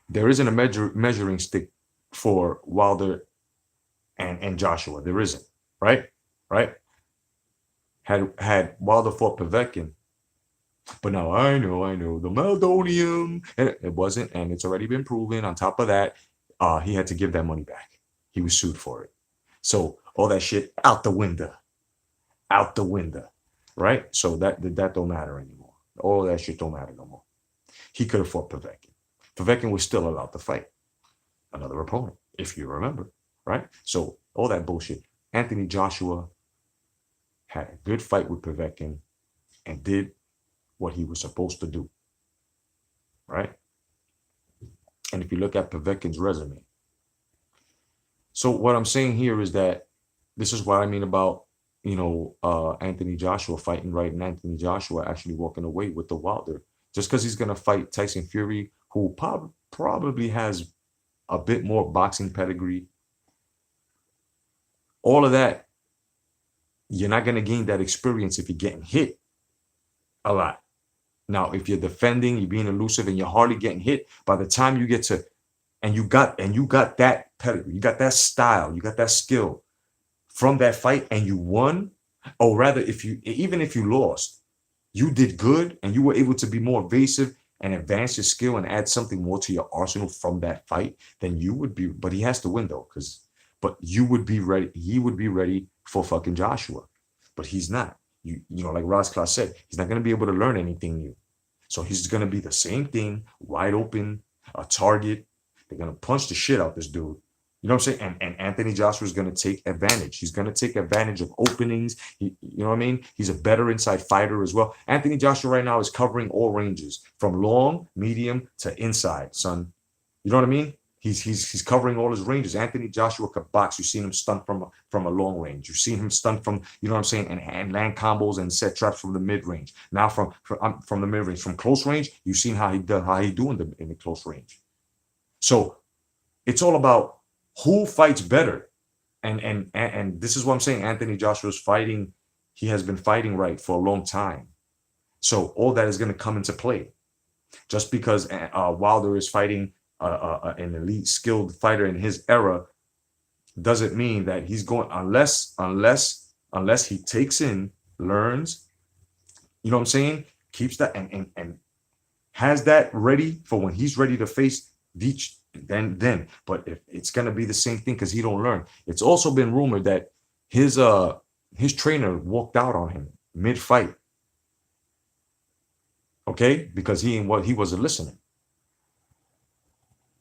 there isn't a measuring stick for Wilder and Joshua. There isn't, right? Right? Had Wilder fought Povetkin, but now I know the Maldonium, and it wasn't, and it's already been proven. On top of that, he had to give that money back. He was sued for it. So all that shit out the window, right? So that don't matter anymore. All that shit don't matter no more. He could have fought Povetkin. Povetkin was still allowed to fight another opponent, if you remember, right? So all that bullshit. Anthony Joshua had a good fight with Povetkin and did what he was supposed to do, right? And if you look at Povetkin's resume, so what I'm saying here is that this is what I mean about, Anthony Joshua fighting right and Anthony Joshua actually walking away with the Wilder. Just because he's going to fight Tyson Fury, who probably has a bit more boxing pedigree, all of that, you're not going to gain that experience if you're getting hit a lot. Now, if you're defending, you're being elusive, and you're hardly getting hit, by the time you get to, and you got that pedigree, you got that style, you got that skill from that fight, and you won, or rather, even if you lost, you did good, and you were able to be more evasive and advance your skill and add something more to your arsenal from that fight, then you would be. But he has to win though, but you would be ready. He would be ready for fucking Joshua, but he's not. Like Ross Claus said, he's not going to be able to learn anything new. So he's going to be the same thing, wide open, a target. They're going to punch the shit out this dude. You know what I'm saying? And Anthony Joshua is going to take advantage. He's going to take advantage of openings. You know what I mean? He's a better inside fighter as well. Anthony Joshua right now is covering all ranges from long, medium to inside, son. You know what I mean? He's covering all his ranges. Anthony Joshua could box. You've seen him stunt from a long range. You've seen him stunt from, you know what I'm saying, and land combos and set traps from the mid range. Now from the mid range, from close range, you've seen how he do in the close range. So it's all about who fights better. And this is what I'm saying. Anthony Joshua's fighting, he has been fighting right for a long time. So all that is going to come into play. Just because Wilder is fighting an elite skilled fighter in his era doesn't mean that he's going, unless he takes in, learns, you know what I'm saying, keeps that and has that ready for when he's ready to face Beach, then. But if it's gonna be the same thing because he don't learn. It's also been rumored that his trainer walked out on him mid-fight. Okay, because he wasn't listening.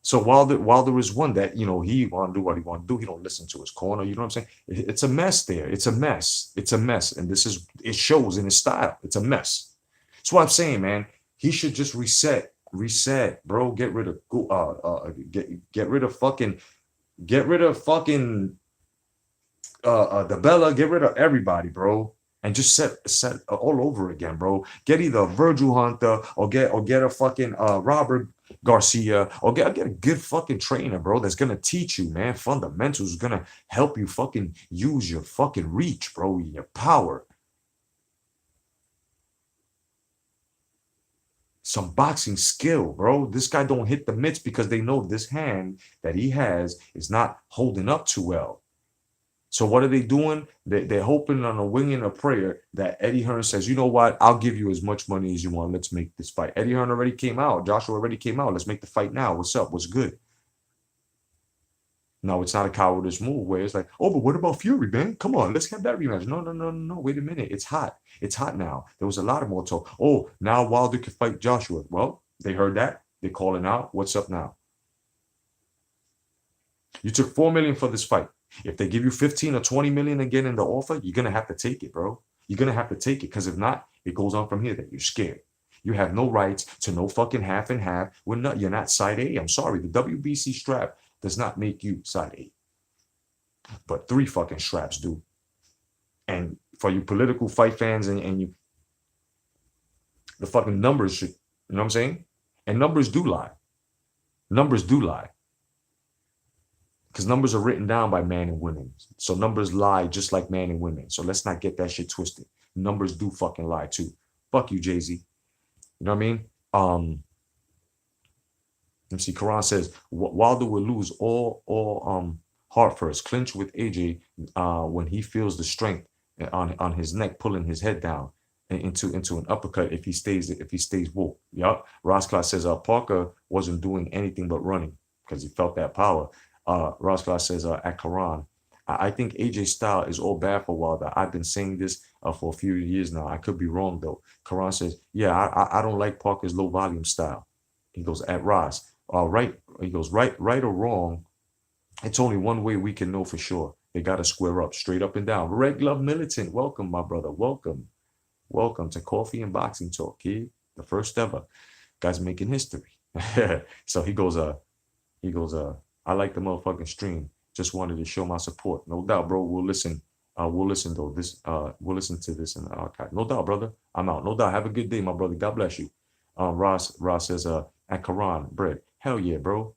So Wilder is one that, you know, he want to do what he want to do. He don't listen to his corner. You know what I'm saying? It's a mess there. It's a mess. It's a mess. And it shows in his style. It's a mess. That's what I'm saying, man. He should just reset, bro. Get rid of the Bella. Get rid of everybody, bro. And just set all over again, bro. Get either Virgil Hunter or get a fucking Robert Garcia, or get a good fucking trainer, bro, that's gonna teach you, man, fundamentals, gonna help you fucking use your fucking reach, bro, your power. Some boxing skill, bro. This guy don't hit the mitts because they know this hand that he has is not holding up too well. So what are they doing? They're hoping on a wing and a prayer that Eddie Hearn says, you know what? I'll give you as much money as you want. Let's make this fight. Eddie Hearn already came out. Joshua already came out. Let's make the fight now. What's up? What's good? No, it's not a cowardice move where it's like, oh, but what about Fury, man? Come on, let's have that rematch. No. Wait a minute. It's hot. It's hot now. There was a lot of more talk. Oh, now Wilder can fight Joshua. Well, they heard that. They're calling out. What's up now? You took $4 million for this fight. If they give you 15 or 20 million again in the offer, you're going to have to take it, bro. You're going to have to take it, because if not, it goes on from here that you're scared. You have no rights to no fucking half and half. You're not side A. I'm sorry. The WBC strap does not make you side A. But 3 fucking straps do. And for you political fight fans and you, the fucking numbers should, you know what I'm saying? And numbers do lie. Numbers do lie. Because numbers are written down by men and women. So numbers lie just like men and women. So let's not get that shit twisted. Numbers do fucking lie too. Fuck you, Jay-Z. You know what I mean? Let me see. Quran says Wilder will lose all heart first. Clinch with AJ when he feels the strength on his neck, pulling his head down into an uppercut if he stays woke. Yup. Ross says Parker wasn't doing anything but running because he felt that power. Ross says at Quran, I think AJ's style is all bad for Wilder. I've been saying this for a few years now. I could be wrong though. Quran says, yeah, I don't like Parker's low volume style. He goes at Ross. Right. He goes right or wrong. It's only one way we can know for sure. They got to square up, straight up and down. Red Glove Militant, welcome, my brother. Welcome to Coffee and Boxing Talk, kid. The first ever. Guy's making history. So he goes, I like the motherfucking stream. Just wanted to show my support. No doubt, bro. We'll listen. We'll listen though. We'll listen to this in the archive. No doubt, brother. I'm out. No doubt. Have a good day, my brother. God bless you. Ross says, at Quran, bread. Hell yeah, bro.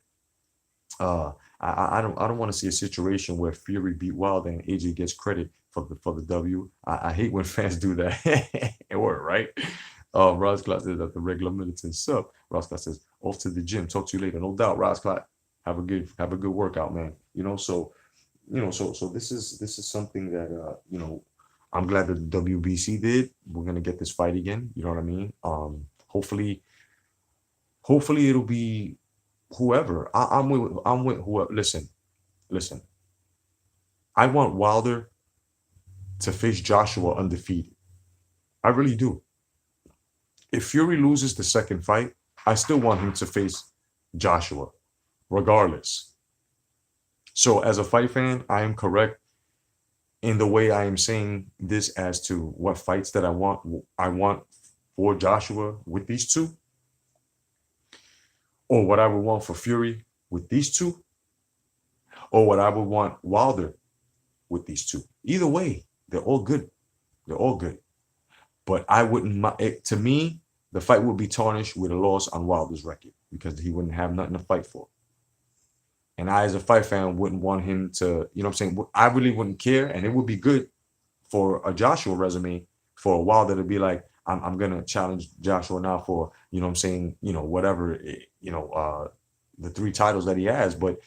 I don't want to see a situation where Fury beat Wilder and AJ gets credit for the W. I hate when fans do that. It worked, right? Ross Clark says that the regular militant sub. Ross Clark says, off to the gym. Talk to you later. No doubt, Ross Clark. Have a good workout, man. So this is something that I'm glad that the WBC did. We're gonna get this fight again. You know what I mean? Hopefully it'll be whoever. I'm with whoever. Listen. I want Wilder to face Joshua undefeated. I really do. If Fury loses the second fight, I still want him to face Joshua, regardless. So as a fight fan, I am correct in the way I am saying this as to what fights that I want. I want for Joshua with these two, or what I would want for Fury with these two, or what I would want Wilder with these two. Either way, they're all good. They're all good. But I wouldn't. To me, the fight would be tarnished with a loss on Wilder's record because he wouldn't have nothing to fight for. And I, as a fight fan, wouldn't want him to. You know what I'm saying? I really wouldn't care, and it would be good for a Joshua resume for a Wilder to be like, I'm gonna challenge Joshua now for, you know what I'm saying, whatever, the 3 titles that he has, but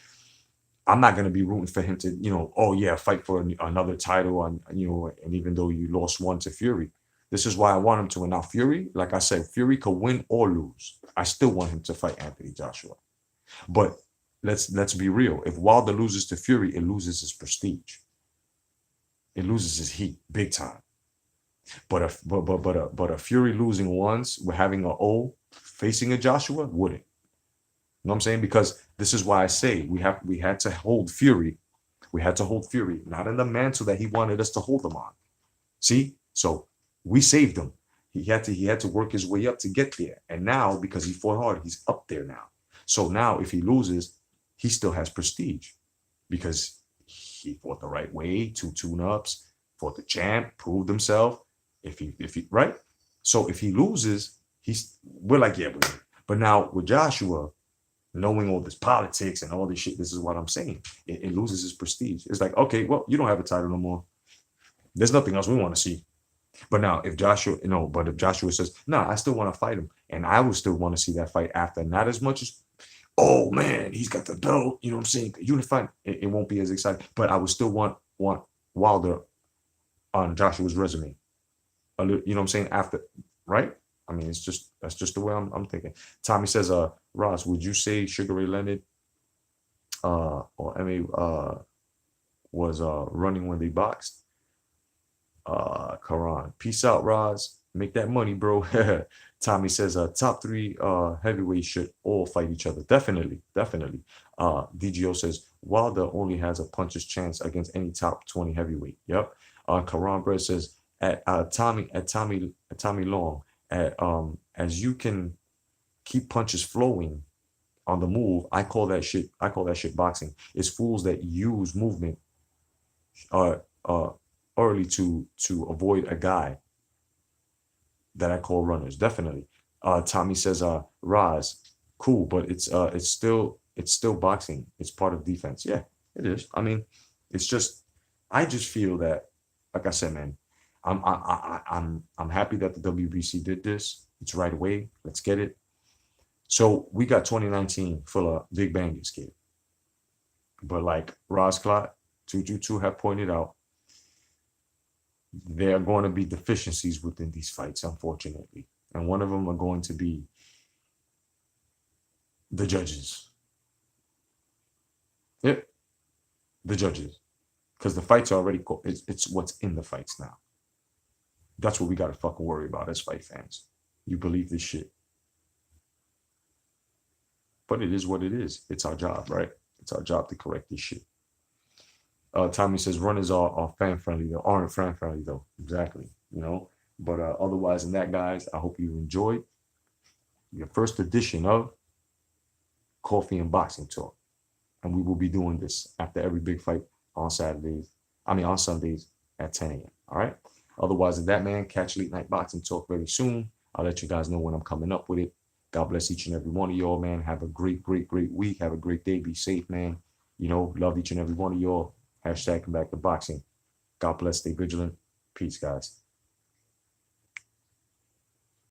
I'm not gonna be rooting for him to, oh yeah, fight for another title, and even though you lost one to Fury, this is why I want him to. And now Fury, like I said, Fury could win or lose. I still want him to fight Anthony Joshua, but let's be real. If Wilder loses to Fury, it loses his prestige. It loses his heat big time. But a Fury losing once, we're having a O facing a Joshua wouldn't. You know what I'm saying? Because this is why I say we had to hold Fury. We had to hold Fury, not in the mantle that he wanted us to hold him on. See? So we saved him. He had to work his way up to get there. And now, because he fought hard, he's up there now. So now if he loses, he still has prestige because he fought the right way, 2 tune-ups, fought the champ, proved himself. If he right. So if he loses, we're like, yeah, but now with Joshua, knowing all this politics and all this shit, this is what I'm saying. It loses its prestige. It's like, okay, well, you don't have a title no more. There's nothing else we want to see. But now if Joshua, if Joshua says, no, I still want to fight him, and I would still want to see that fight after, not as much as, oh man, he's got the belt, you know what I'm saying? Unified, it won't be as exciting. But I would still want Wilder on Joshua's resume. You know what I'm saying? After, right? I mean, that's just the way I'm thinking. Tommy says, Ross, would you say Sugar Ray Leonard or MA was running when they boxed? Karan, peace out, Roz. Make that money, bro. Tommy says, top 3 heavyweights should all fight each other. Definitely. DGO says, Wilder only has a puncher's chance against any top 20 heavyweight. Yep. Karan Bread says, at Tommy Long, as you can keep punches flowing on the move, I call that shit boxing. It's fools that use movement early to avoid a guy that I call runners. Definitely. Tommy says, Raz, cool, but it's still boxing. It's part of defense. Yeah, it is. I mean, I just feel that, like I said, man, I'm happy that the WBC did this. It's right away. Let's get it. So we got 2019 full of big bangers, kid. But like Roz Clot, 222 have pointed out, there are going to be deficiencies within these fights, unfortunately. And one of them are going to be the judges. Yep, the judges. Because the fights are already, it's what's in the fights now. That's what we got to fucking worry about as fight fans. You believe this shit. But it is what it is. It's our job, right? It's our job to correct this shit. Tommy says runners are fan friendly. They aren't fan friendly though. Exactly. But otherwise than that, guys, I hope you enjoyed your first edition of Coffee and Boxing Talk. And we will be doing this after every big fight on Sundays at 10 a.m. All right. Otherwise than that, man, catch Late Night Boxing Talk very soon. I'll let you guys know when I'm coming up with it. God bless each and every one of y'all, man. Have a great, great, great week. Have a great day. Be safe, man. Love each and every one of y'all. # come back to boxing. God bless. Stay vigilant. Peace, guys.